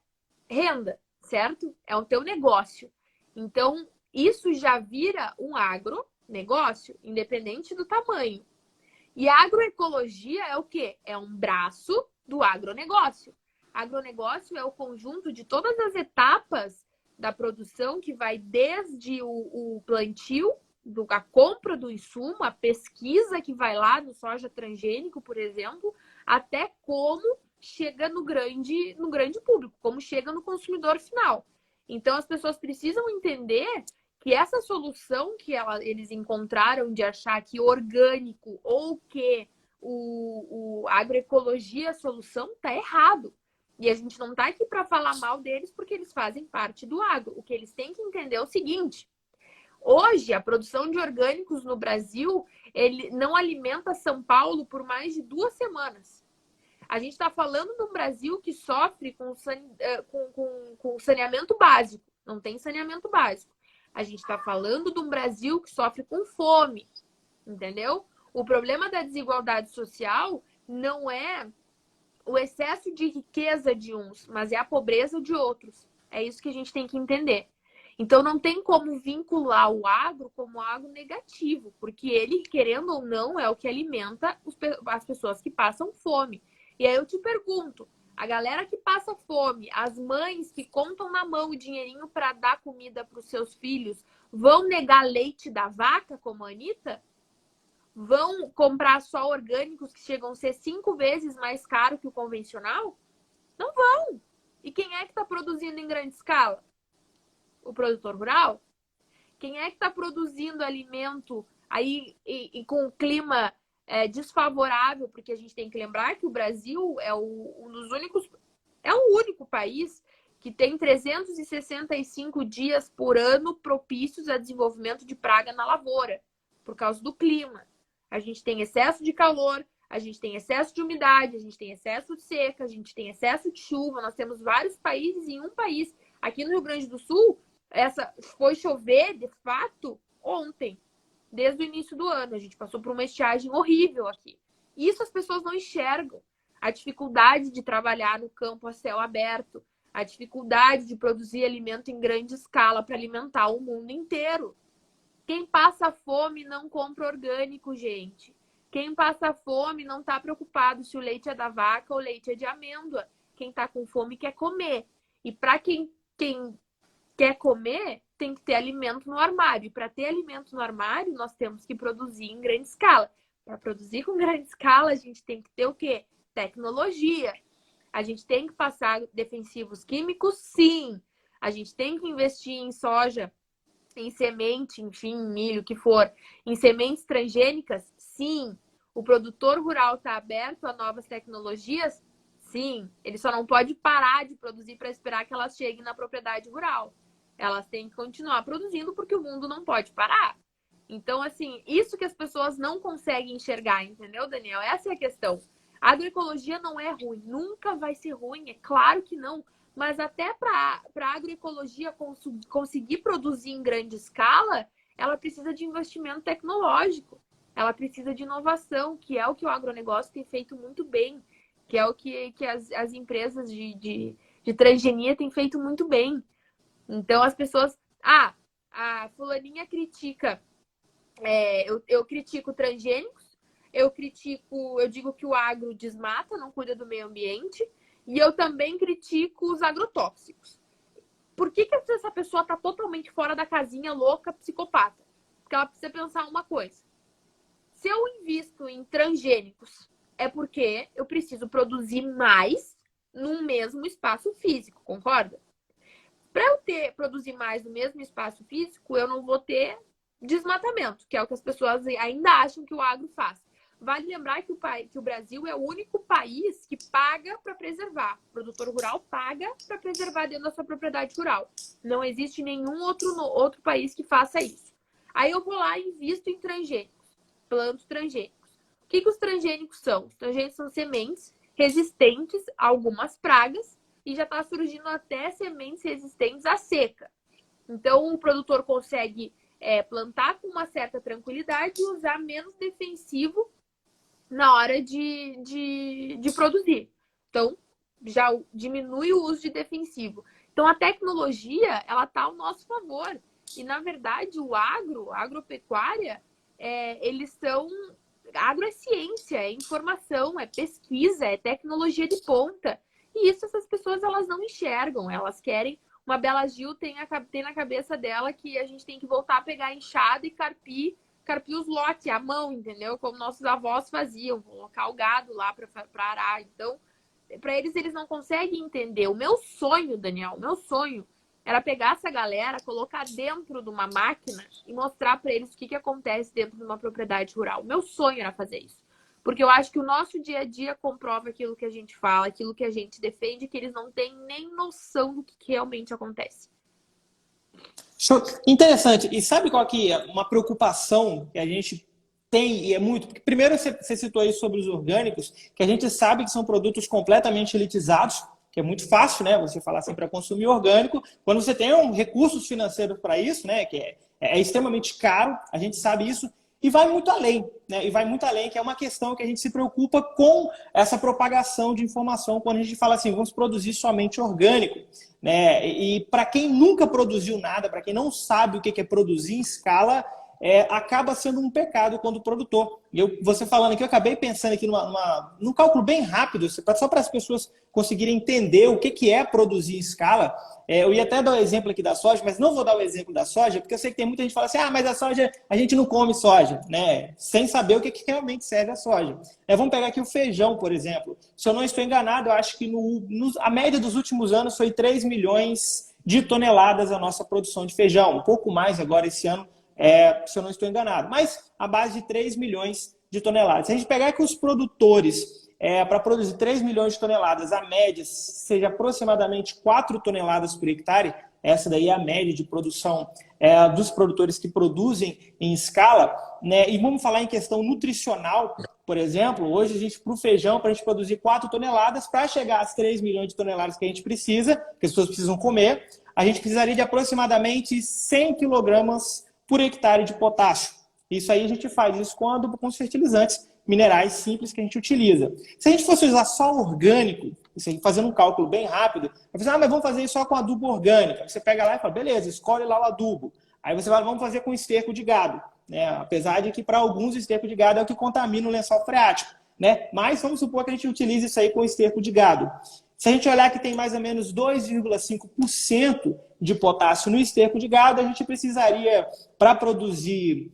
renda, certo? É o teu negócio. Então, isso já vira um agronegócio, independente do tamanho. E a agroecologia é o quê? É um braço do agronegócio. Agronegócio é o conjunto de todas as etapas da produção que vai desde o plantio, a compra do insumo, a pesquisa que vai lá no soja transgênico, por exemplo, até como chega no grande público, como chega no consumidor final. Então, as pessoas precisam entender que essa solução que eles encontraram de achar que orgânico ou que a agroecologia é a solução está errado. E a gente não está aqui para falar mal deles porque eles fazem parte do agro. O que eles têm que entender é o seguinte: hoje, a produção de orgânicos no Brasil, ele não alimenta São Paulo por mais de 2 semanas. A gente está falando de um Brasil que sofre com saneamento básico. Não tem saneamento básico. A gente está falando de um Brasil que sofre com fome. Entendeu? O problema da desigualdade social não é o excesso de riqueza de uns, mas é a pobreza de outros. É isso que a gente tem que entender. Então, não tem como vincular o agro como agro negativo, porque ele, querendo ou não, é o que alimenta as pessoas que passam fome. E aí eu te pergunto, a galera que passa fome, as mães que contam na mão o dinheirinho para dar comida para os seus filhos, vão negar leite da vaca, como a Anitta? Vão comprar só orgânicos que chegam a ser 5 vezes mais caro que o convencional? Não vão. E quem é que está produzindo em grande escala? O produtor rural? Quem é que está produzindo alimento aí e com o clima desfavorável? Porque a gente tem que lembrar que o Brasil é um dos únicos, é o único país que tem 365 dias por ano propícios a desenvolvimento de praga na lavoura, por causa do clima. A gente tem excesso de calor, a gente tem excesso de umidade, a gente tem excesso de seca, a gente tem excesso de chuva. Nós temos vários países em um país. Aqui no Rio Grande do Sul, foi chover, de fato, ontem, desde o início do ano. A gente passou por uma estiagem horrível aqui. Isso as pessoas não enxergam. A dificuldade de trabalhar no campo a céu aberto, a dificuldade de produzir alimento em grande escala para alimentar o mundo inteiro. Quem passa fome não compra orgânico, gente. Quem passa fome não está preocupado se o leite é da vaca ou o leite é de amêndoa. Quem está com fome quer comer. E para quem quer comer, tem que ter alimento no armário. E para ter alimento no armário, nós temos que produzir em grande escala. Para produzir com grande escala, a gente tem que ter o quê? Tecnologia. A gente tem que passar defensivos químicos, sim. A gente tem que investir em soja, em semente, enfim, em milho, o que for, em sementes transgênicas? Sim. O produtor rural está aberto a novas tecnologias? Sim. Ele só não pode parar de produzir para esperar que elas cheguem na propriedade rural. Elas têm que continuar produzindo porque o mundo não pode parar. Então, assim, isso que as pessoas não conseguem enxergar, entendeu, Daniel? Essa é a questão. A agroecologia não é ruim, nunca vai ser ruim, é claro que não. Mas até para a agroecologia conseguir produzir em grande escala, ela precisa de investimento tecnológico. Ela precisa de inovação, que é o que o agronegócio tem feito muito bem, que é o que as empresas de transgenia têm feito muito bem. Então, as pessoas... a fulaninha critica... eu critico transgênicos, eu digo que o agro desmata, não cuida do meio ambiente, e eu também critico os agrotóxicos. Por que essa pessoa está totalmente fora da casinha, louca, psicopata? Porque ela precisa pensar uma coisa. Se eu invisto em transgênicos, é porque eu preciso produzir mais num mesmo espaço físico, concorda? Para eu produzir mais no mesmo espaço físico, eu não vou ter desmatamento, que é o que as pessoas ainda acham que o agro faz. Vale lembrar que o Brasil é o único país que paga para preservar. O produtor rural paga para preservar dentro da sua propriedade rural. Não existe nenhum outro país que faça isso. Aí eu vou lá e invisto em transgênicos, planto transgênicos. O que os transgênicos são? Os transgênicos são sementes resistentes a algumas pragas e já está surgindo até sementes resistentes à seca. Então, o produtor consegue plantar com uma certa tranquilidade e usar menos defensivo na hora de produzir. Então, já diminui o uso de defensivo. Então, a tecnologia, ela está ao nosso favor. E, na verdade, a agropecuária, eles são... Agro é ciência, é informação, é pesquisa, é tecnologia de ponta. E isso essas pessoas, elas não enxergam. Elas querem... Uma Bela Gil tem na cabeça dela que a gente tem que voltar a pegar a enxada e carpir os lotes à mão, entendeu? Como nossos avós faziam, colocar o gado lá para arar. Então, para eles não conseguem entender. O meu sonho, Daniel, era pegar essa galera, colocar dentro de uma máquina e mostrar para eles o que acontece dentro de uma propriedade rural. O meu sonho era fazer isso. Porque eu acho que o nosso dia a dia comprova aquilo que a gente fala, aquilo que a gente defende, que eles não têm nem noção do que realmente acontece. Show. Interessante. E sabe qual que é uma preocupação que a gente tem, e é muito... Porque primeiro você citou aí sobre os orgânicos, que a gente sabe que são produtos completamente elitizados, que é muito fácil, né? Você falar assim para consumir orgânico, quando você tem recursos financeiros para isso, né? Que é extremamente caro, a gente sabe isso. E vai muito além, né? E vai muito além, que é uma questão que a gente se preocupa com essa propagação de informação quando a gente fala assim, vamos produzir somente orgânico, né? E para quem nunca produziu nada, para quem não sabe o que é produzir em escala, acaba sendo um pecado quando o produtor. Você falando aqui, eu acabei pensando aqui num cálculo bem rápido, só para as pessoas conseguirem entender o que é produzir em escala. Eu ia até dar o exemplo aqui da soja, mas não vou dar o exemplo da soja, porque eu sei que tem muita gente que fala assim, mas a soja, a gente não come soja, né? Sem saber o que realmente serve a soja. Vamos pegar aqui o feijão, por exemplo. Se eu não estou enganado, eu acho que a média dos últimos anos foi 3 milhões de toneladas a nossa produção de feijão. Um pouco mais agora esse ano, se eu não estou enganado. Mas a base de 3 milhões de toneladas. Se a gente pegar que os produtores... para produzir 3 milhões de toneladas, a média seja aproximadamente 4 toneladas por hectare, essa daí é a média de produção dos produtores que produzem em escala, né? E vamos falar em questão nutricional, por exemplo, hoje a gente, para o feijão, para a gente produzir 4 toneladas, para chegar às 3 milhões de toneladas que a gente precisa, que as pessoas precisam comer, a gente precisaria de aproximadamente 100 quilogramas por hectare de potássio. Isso aí a gente faz isso com adubo, com os fertilizantes minerais simples que a gente utiliza. Se a gente fosse usar só orgânico, fazendo um cálculo bem rápido, eu falei, mas vamos fazer isso só com adubo orgânico. Aí você pega lá e fala, beleza, escolhe lá o adubo. Aí você vai, vamos fazer com esterco de gado, né? Apesar de que para alguns esterco de gado é o que contamina o lençol freático, né? Mas vamos supor que a gente utilize isso aí com esterco de gado. Se a gente olhar que tem mais ou menos 2,5% de potássio no esterco de gado, a gente precisaria, para produzir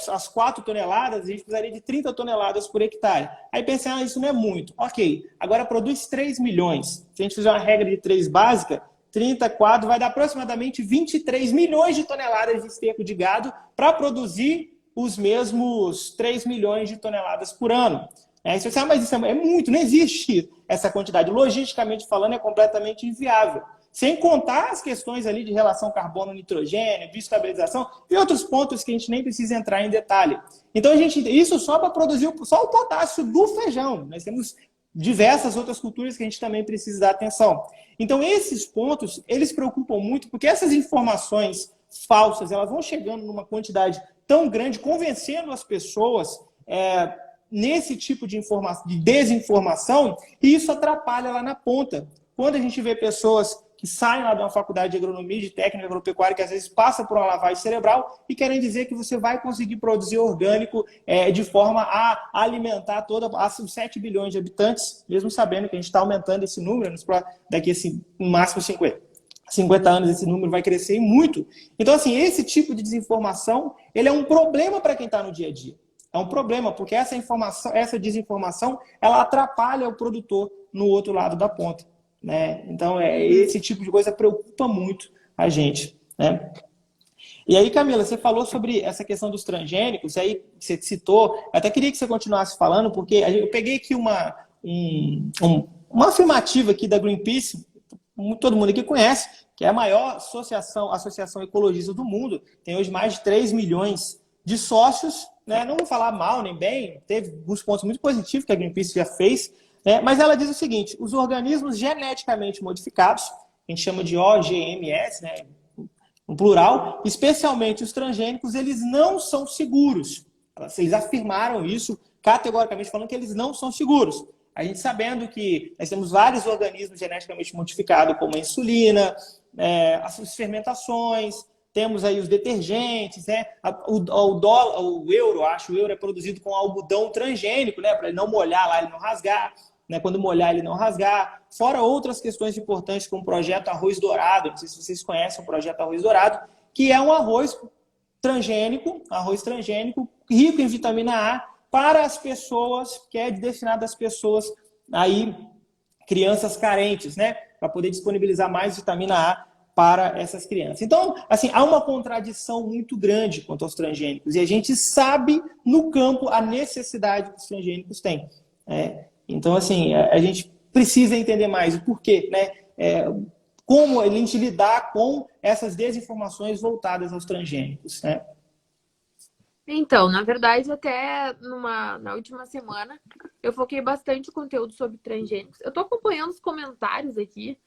as 4 toneladas, a gente precisaria de 30 toneladas por hectare. Aí pensando, isso não é muito. Ok, agora produz 3 milhões. Se a gente fizer uma regra de 3 básica, 30, 4, vai dar aproximadamente 23 milhões de toneladas de esterco de gado para produzir os mesmos 3 milhões de toneladas por ano. Você sabe, mas isso é muito, não existe essa quantidade. Logisticamente falando, é completamente inviável. Sem contar as questões ali de relação carbono-nitrogênio, de estabilização e outros pontos que a gente nem precisa entrar em detalhe. Então, isso só para produzir só o potássio do feijão. Nós temos diversas outras culturas que a gente também precisa dar atenção. Então, esses pontos, eles preocupam muito, porque essas informações falsas, elas vão chegando numa quantidade tão grande, convencendo as pessoas nesse tipo de desinformação, e isso atrapalha lá na ponta. Quando a gente vê pessoas que saem lá de uma faculdade de agronomia, de técnica agropecuária, que às vezes passa por uma lavagem cerebral e querem dizer que você vai conseguir produzir orgânico de forma a alimentar os 7 bilhões de habitantes, mesmo sabendo que a gente está aumentando esse número, daqui a no máximo 50 anos esse número vai crescer muito. Então, assim, esse tipo de desinformação, ele é um problema para quem está no dia a dia. É um problema, porque essa desinformação, ela atrapalha o produtor no outro lado da ponta. Né? Então, esse tipo de coisa preocupa muito a gente. Né? E aí, Camila, você falou sobre essa questão dos transgênicos, aí você citou, eu até queria que você continuasse falando, porque eu peguei aqui uma afirmativa aqui da Greenpeace, todo mundo aqui conhece, que é a maior associação ecologista do mundo, tem hoje mais de 3 milhões de sócios, né? Não vou falar mal nem bem, teve alguns pontos muito positivos que a Greenpeace já fez, mas ela diz o seguinte: os organismos geneticamente modificados, a gente chama de OGMs, né, no plural, especialmente os transgênicos, eles não são seguros. Eles afirmaram isso categoricamente, falando que eles não são seguros. A gente sabendo que nós temos vários organismos geneticamente modificados, como a insulina, as fermentações, temos aí os detergentes, né? O euro é produzido com algodão transgênico, né? Para ele não molhar lá, ele não rasgar. Né, quando molhar, ele não rasgar. Fora outras questões importantes, como o projeto Arroz Dourado, não sei se vocês conhecem o projeto Arroz Dourado, que é um arroz transgênico, rico em vitamina A, para as pessoas, que é destinado às pessoas, aí, crianças carentes, né, para poder disponibilizar mais vitamina A para essas crianças. Então, assim, há uma contradição muito grande quanto aos transgênicos, e a gente sabe no campo a necessidade que os transgênicos têm. Então, assim, a gente precisa entender mais o porquê, né? Como a gente lidar com essas desinformações voltadas aos transgênicos, né? Então, na verdade, até na última semana, eu foquei bastante conteúdo sobre transgênicos. Eu tô acompanhando os comentários aqui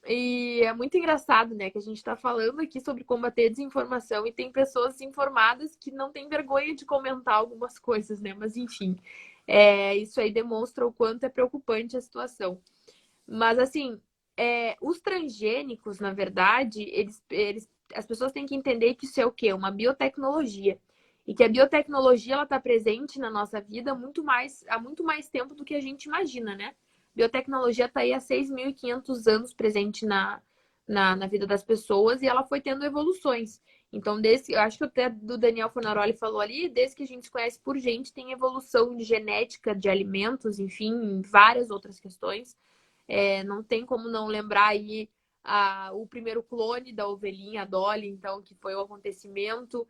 e é muito engraçado, né? Que a gente tá falando aqui sobre combater a desinformação e tem pessoas informadas que não têm vergonha de comentar algumas coisas, né? Mas, enfim, isso aí demonstra o quanto é preocupante a situação. Mas, assim, os transgênicos, na verdade, as pessoas têm que entender que isso é o quê? Uma biotecnologia. E que a biotecnologia ela está presente na nossa vida há muito mais tempo do que a gente imagina, né? Biotecnologia está aí há 6.500 anos presente na vida das pessoas e ela foi tendo evoluções. Então, eu acho que até do Daniel Fornaroli falou ali, desde que a gente se conhece por gente, tem evolução de genética de alimentos, enfim, várias outras questões. Não tem como não lembrar aí o primeiro clone da ovelhinha, a Dolly, então, que foi o acontecimento.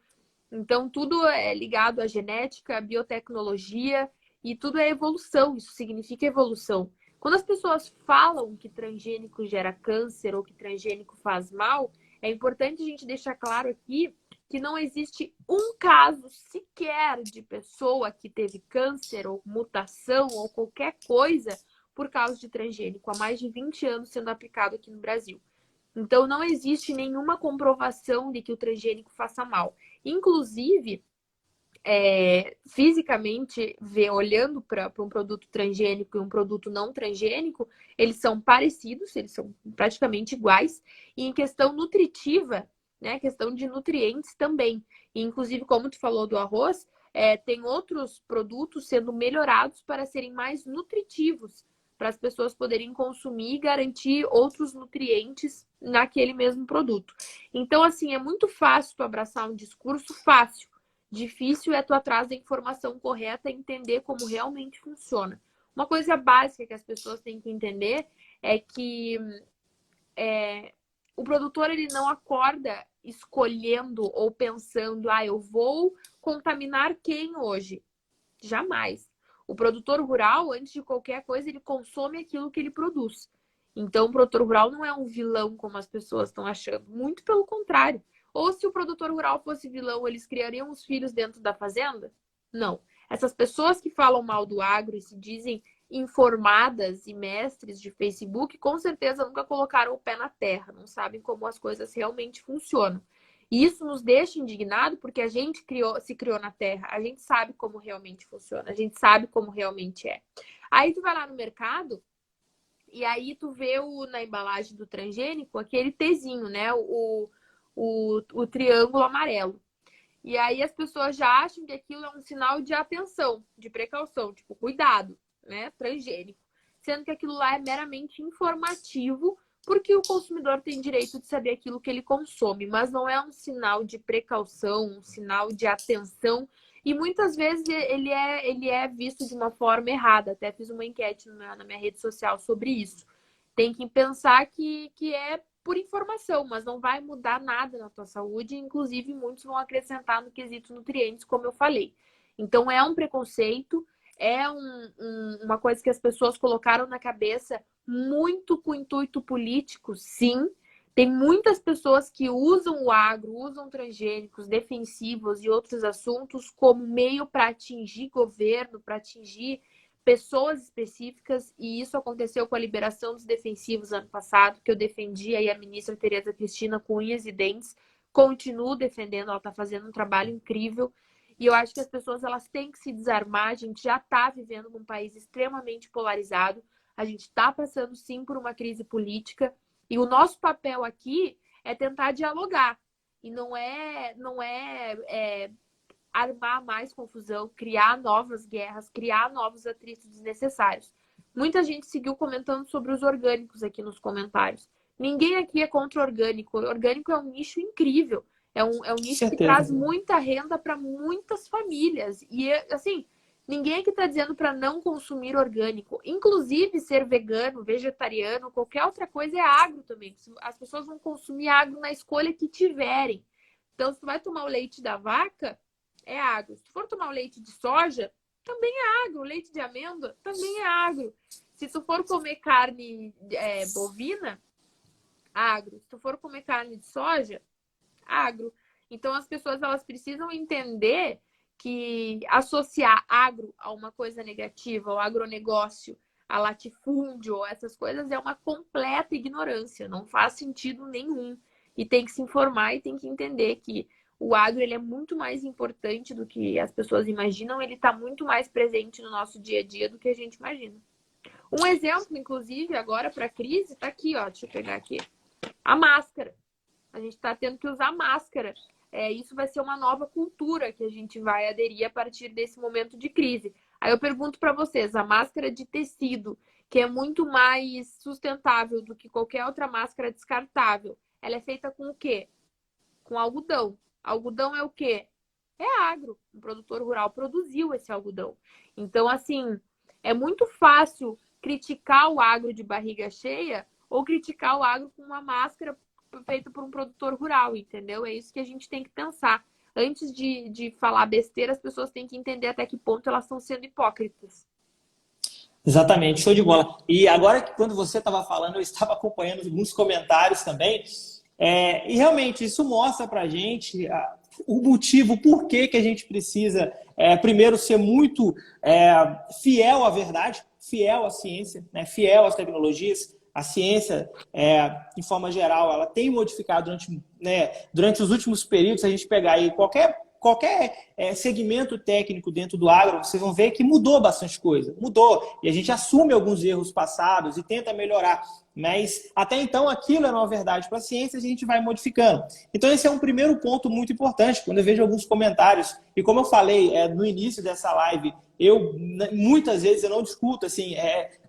Então, tudo é ligado à genética, à biotecnologia e tudo é evolução, isso significa evolução. Quando as pessoas falam que transgênico gera câncer ou que transgênico faz mal, é importante a gente deixar claro aqui que não existe um caso sequer de pessoa que teve câncer ou mutação ou qualquer coisa por causa de transgênico, há mais de 20 anos sendo aplicado aqui no Brasil. Então, não existe nenhuma comprovação de que o transgênico faça mal. Inclusive, fisicamente, olhando para um produto transgênico e um produto não transgênico, eles são parecidos, eles são praticamente iguais. E em questão nutritiva, né, questão de nutrientes também. E, inclusive, como tu falou do arroz, tem outros produtos sendo melhorados para serem mais nutritivos, para as pessoas poderem consumir e garantir outros nutrientes naquele mesmo produto. Então, assim, é muito fácil tu abraçar um discurso fácil. Difícil é tu atrás da informação correta e entender como realmente funciona. Uma coisa básica que as pessoas têm que entender é que o produtor ele não acorda escolhendo ou pensando, eu vou contaminar quem hoje? Jamais. O produtor rural, antes de qualquer coisa, ele consome aquilo que ele produz. Então, o produtor rural não é um vilão como as pessoas estão achando. Muito pelo contrário. Ou se o produtor rural fosse vilão, eles criariam os filhos dentro da fazenda? Não. Essas pessoas que falam mal do agro e se dizem informadas e mestres de Facebook, com certeza nunca colocaram o pé na terra, não sabem como as coisas realmente funcionam. E isso nos deixa indignado porque a gente se criou na terra, a gente sabe como realmente funciona, a gente sabe como realmente é. Aí tu vai lá no mercado e aí tu vê na embalagem do transgênico aquele Tzinho, né? O triângulo amarelo. E aí as pessoas já acham que aquilo é um sinal de atenção, de precaução, tipo, cuidado, né? Transgênico. Sendo que aquilo lá é meramente informativo, porque o consumidor tem direito de saber aquilo que ele consome, mas não é um sinal de precaução, um sinal de atenção. E muitas vezes ele é visto de uma forma errada. Até fiz uma enquete na minha rede social sobre isso. Tem que pensar que é por informação, mas não vai mudar nada na tua saúde. Inclusive, muitos vão acrescentar no quesito nutrientes, como eu falei. Então, é um preconceito, é uma coisa que as pessoas colocaram na cabeça muito com intuito político, sim. Tem muitas pessoas que usam o agro, usam transgênicos, defensivos e outros assuntos como meio para atingir governo, para atingir pessoas específicas, e isso aconteceu com a liberação dos defensivos ano passado, que eu defendi aí a ministra Tereza Cristina com unhas e dentes, continuo defendendo, ela está fazendo um trabalho incrível, e eu acho que as pessoas elas têm que se desarmar. A gente já está vivendo num país extremamente polarizado, a gente está passando sim por uma crise política, e o nosso papel aqui é tentar dialogar, e não é armar mais confusão, criar novas guerras, criar novos atritos desnecessários. Muita gente seguiu comentando sobre os orgânicos aqui nos comentários. Ninguém aqui é contra o orgânico. O orgânico é um nicho incrível. É um nicho que traz muita renda para muitas famílias. E, assim, ninguém aqui está dizendo para não consumir orgânico. Inclusive, ser vegano, vegetariano, qualquer outra coisa é agro também. As pessoas vão consumir agro na escolha que tiverem. Então, se tu vai tomar o leite da vaca, é agro. Se tu for tomar o leite de soja, também é agro. O leite de amêndoa também é agro. Se tu for comer carne bovina, agro. Se tu for comer carne de soja, agro. Então as pessoas elas precisam entender que associar agro a uma coisa negativa, ao agronegócio, a latifúndio, essas coisas é uma completa ignorância. Não faz sentido nenhum. E tem que se informar e tem que entender que o agro ele é muito mais importante do que as pessoas imaginam, ele está muito mais presente no nosso dia a dia do que a gente imagina. Um exemplo, inclusive, agora para a crise, está aqui, ó, deixa eu pegar aqui. A máscara. A gente está tendo que usar máscara. Isso vai ser uma nova cultura que a gente vai aderir a partir desse momento de crise. Aí eu pergunto para vocês, a máscara de tecido, que é muito mais sustentável do que qualquer outra máscara descartável, ela é feita com o quê? Com algodão. Algodão é o quê? É agro. Um produtor rural produziu esse algodão. Então, assim, é muito fácil criticar o agro de barriga cheia ou criticar o agro com uma máscara feita por um produtor rural, entendeu? É isso que a gente tem que pensar. Antes de falar besteira, as pessoas têm que entender até que ponto elas estão sendo hipócritas. Exatamente, show de bola. E agora que quando você estava falando, eu estava acompanhando alguns comentários também, e realmente isso mostra para a gente o motivo, por que a gente precisa, primeiro, ser muito fiel à verdade, fiel à ciência, né, fiel às tecnologias. A ciência, em forma geral, ela tem modificado durante os últimos períodos. Se a gente pegar aí qualquer segmento técnico dentro do agro, vocês vão ver que mudou bastante coisa. Mudou. E a gente assume alguns erros passados e tenta melhorar. Mas até então aquilo era uma verdade para a ciência e a gente vai modificando. Então esse é um primeiro ponto muito importante. Quando eu vejo alguns comentários, e como eu falei no início dessa live, muitas vezes eu não discuto, assim,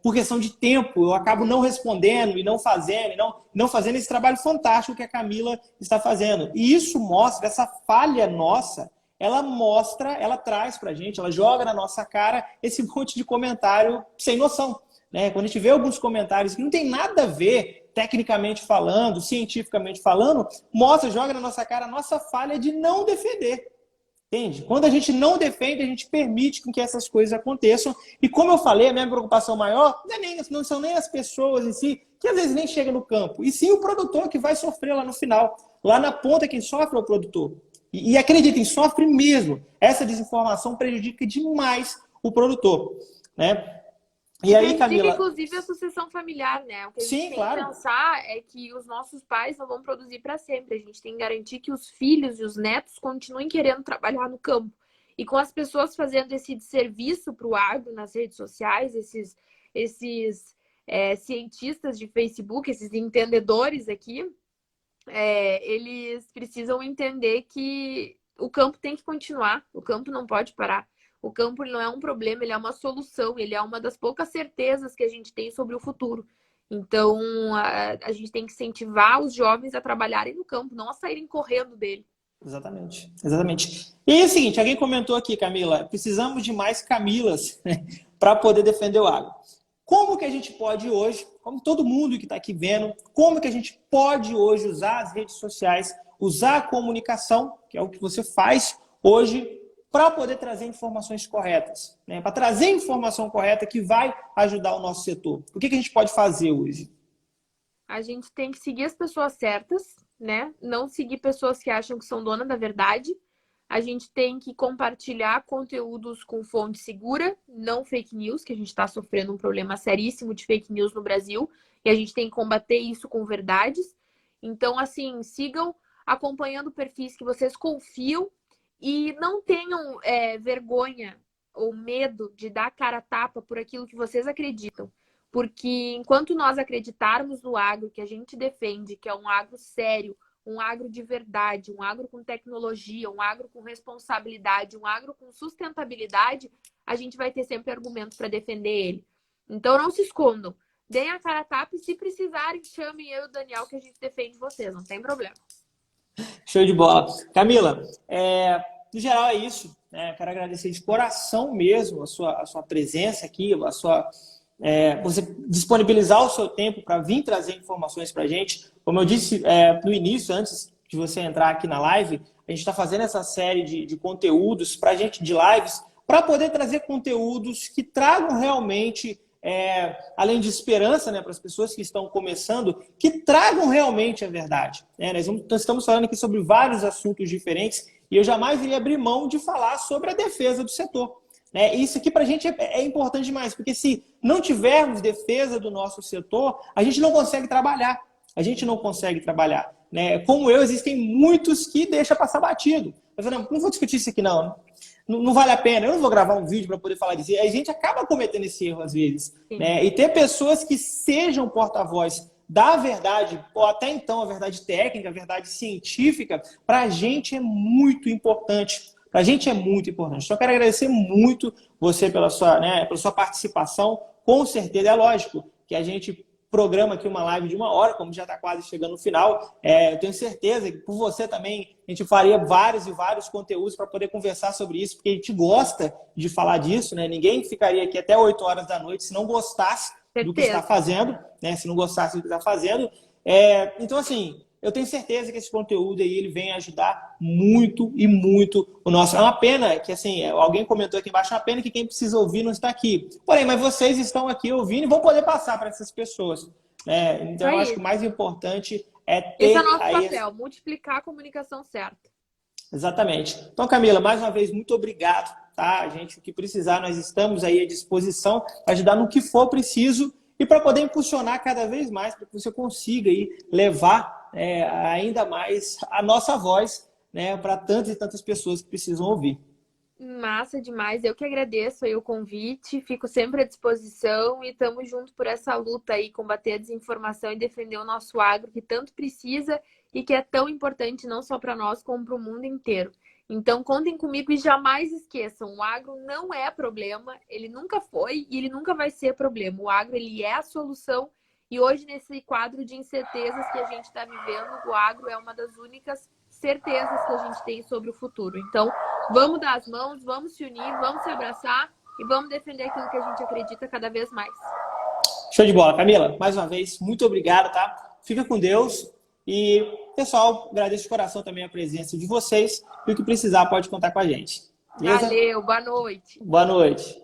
por questão de tempo, eu acabo não respondendo e não fazendo, não fazendo esse trabalho fantástico que a Camila está fazendo. E isso mostra, essa falha nossa, ela traz pra gente, ela joga na nossa cara esse monte de comentário sem noção. Né? Quando a gente vê alguns comentários que não tem nada a ver tecnicamente falando, cientificamente falando, joga na nossa cara a nossa falha de não defender. Entende? Quando a gente não defende, a gente permite que essas coisas aconteçam. E como eu falei, a minha preocupação maior não são nem as pessoas em si, que às vezes nem chegam no campo, e sim o produtor que vai sofrer lá no final. Lá na ponta, quem sofre é o produtor. E acreditem, sofre mesmo. Essa desinformação prejudica demais o produtor, né? E aí, Camila... inclusive, a sucessão familiar, né? O que a gente tem que pensar é que os nossos pais não vão produzir para sempre. A gente tem que garantir que os filhos e os netos continuem querendo trabalhar no campo. E com as pessoas fazendo esse serviço para o agro nas redes sociais, esses cientistas de Facebook, esses entendedores aqui, eles precisam entender que o campo tem que continuar, o campo não pode parar. O campo não é um problema, ele é uma solução, ele é uma das poucas certezas que a gente tem sobre o futuro. Então, a gente tem que incentivar os jovens a trabalharem no campo, não a saírem correndo dele. Exatamente, exatamente. E é o seguinte, alguém comentou aqui, Camila, precisamos de mais Camilas, né, para poder defender o agro. Como que a gente pode hoje, como todo mundo que está aqui vendo, como que a gente pode hoje usar as redes sociais, usar a comunicação, que é o que você faz hoje, para poder trazer informações corretas, né? Para trazer informação correta que vai ajudar o nosso setor. O que a gente pode fazer hoje? A gente tem que seguir as pessoas certas, né? Não seguir pessoas que acham que são donas da verdade. A gente tem que compartilhar conteúdos com fonte segura, não fake news, que a gente está sofrendo um problema seríssimo de fake news no Brasil, e a gente tem que combater isso com verdades. Então, assim, sigam acompanhando perfis que vocês confiam e não tenham vergonha ou medo de dar cara a tapa por aquilo que vocês acreditam. Porque enquanto nós acreditarmos no agro que a gente defende, que é um agro sério, um agro de verdade, um agro com tecnologia, um agro com responsabilidade, um agro com sustentabilidade, a gente vai ter sempre argumentos para defender ele. Então não se escondam. Deem a cara a tapa e se precisarem, chamem eu e o Daniel que a gente defende vocês, não tem problema. Show de bola. Camila, no geral é isso. Né? Quero agradecer de coração mesmo a sua presença aqui, você disponibilizar o seu tempo para vir trazer informações para a gente. Como eu disse no início, antes de você entrar aqui na live, a gente está fazendo essa série de conteúdos para a gente, de lives, para poder trazer conteúdos que tragam realmente, além de esperança, né, para as pessoas que estão começando, que tragam realmente a verdade. Né? Nós estamos falando aqui sobre vários assuntos diferentes e eu jamais iria abrir mão de falar sobre a defesa do setor. Né? Isso aqui para a gente é importante demais, porque se não tivermos defesa do nosso setor, a gente não consegue trabalhar. A gente não consegue trabalhar. Né? Como eu, existem muitos que deixam passar batido. Eu falo, não vou discutir isso aqui não. Não vale a pena, eu não vou gravar um vídeo para poder falar disso. A gente acaba cometendo esse erro às vezes. Né? E ter pessoas que sejam porta-voz da verdade, ou até então a verdade técnica, a verdade científica, para a gente é muito importante. Para a gente é muito importante. Então, eu quero agradecer muito você pela sua participação. Com certeza, é lógico que a gente programa aqui uma live de 1 hora, como já está quase chegando no final. Eu tenho certeza que por você também a gente faria vários e vários conteúdos para poder conversar sobre isso, porque a gente gosta de falar disso. Né? Ninguém ficaria aqui até 8 horas da noite se não gostasse do que está fazendo, né? Se não gostasse do que está fazendo. Então, assim, eu tenho certeza que esse conteúdo aí ele vem ajudar muito e muito o nosso. É uma pena que, assim, alguém comentou aqui embaixo, é uma pena que quem precisa ouvir não está aqui. Porém, mas vocês estão aqui ouvindo e vão poder passar para essas pessoas. Né? Então, eu acho que o mais importante é ter... Esse é o nosso papel, multiplicar a comunicação certa. Exatamente. Então, Camila, mais uma vez, muito obrigado. Tá? Gente, o que precisar, nós estamos aí à disposição para ajudar no que for preciso e para poder impulsionar cada vez mais, para que você consiga aí levar ainda mais a nossa voz, né, para tantas e tantas pessoas que precisam ouvir. Massa demais, eu que agradeço aí o convite, fico sempre à disposição e estamos juntos por essa luta aí, combater a desinformação e defender o nosso agro que tanto precisa e que é tão importante não só para nós, como para o mundo inteiro. Então contem comigo e jamais esqueçam, o agro não é problema, ele nunca foi e ele nunca vai ser problema. O agro ele é a solução e hoje nesse quadro de incertezas que a gente está vivendo, o agro é uma das únicas certezas que a gente tem sobre o futuro. Então vamos dar as mãos, vamos se unir, vamos se abraçar e vamos defender aquilo que a gente acredita cada vez mais. Show de bola, Camila. Mais uma vez, muito obrigado, tá? Fica com Deus. E, pessoal, agradeço de coração também a presença de vocês. E o que precisar, pode contar com a gente. Beleza? Valeu, boa noite. Boa noite.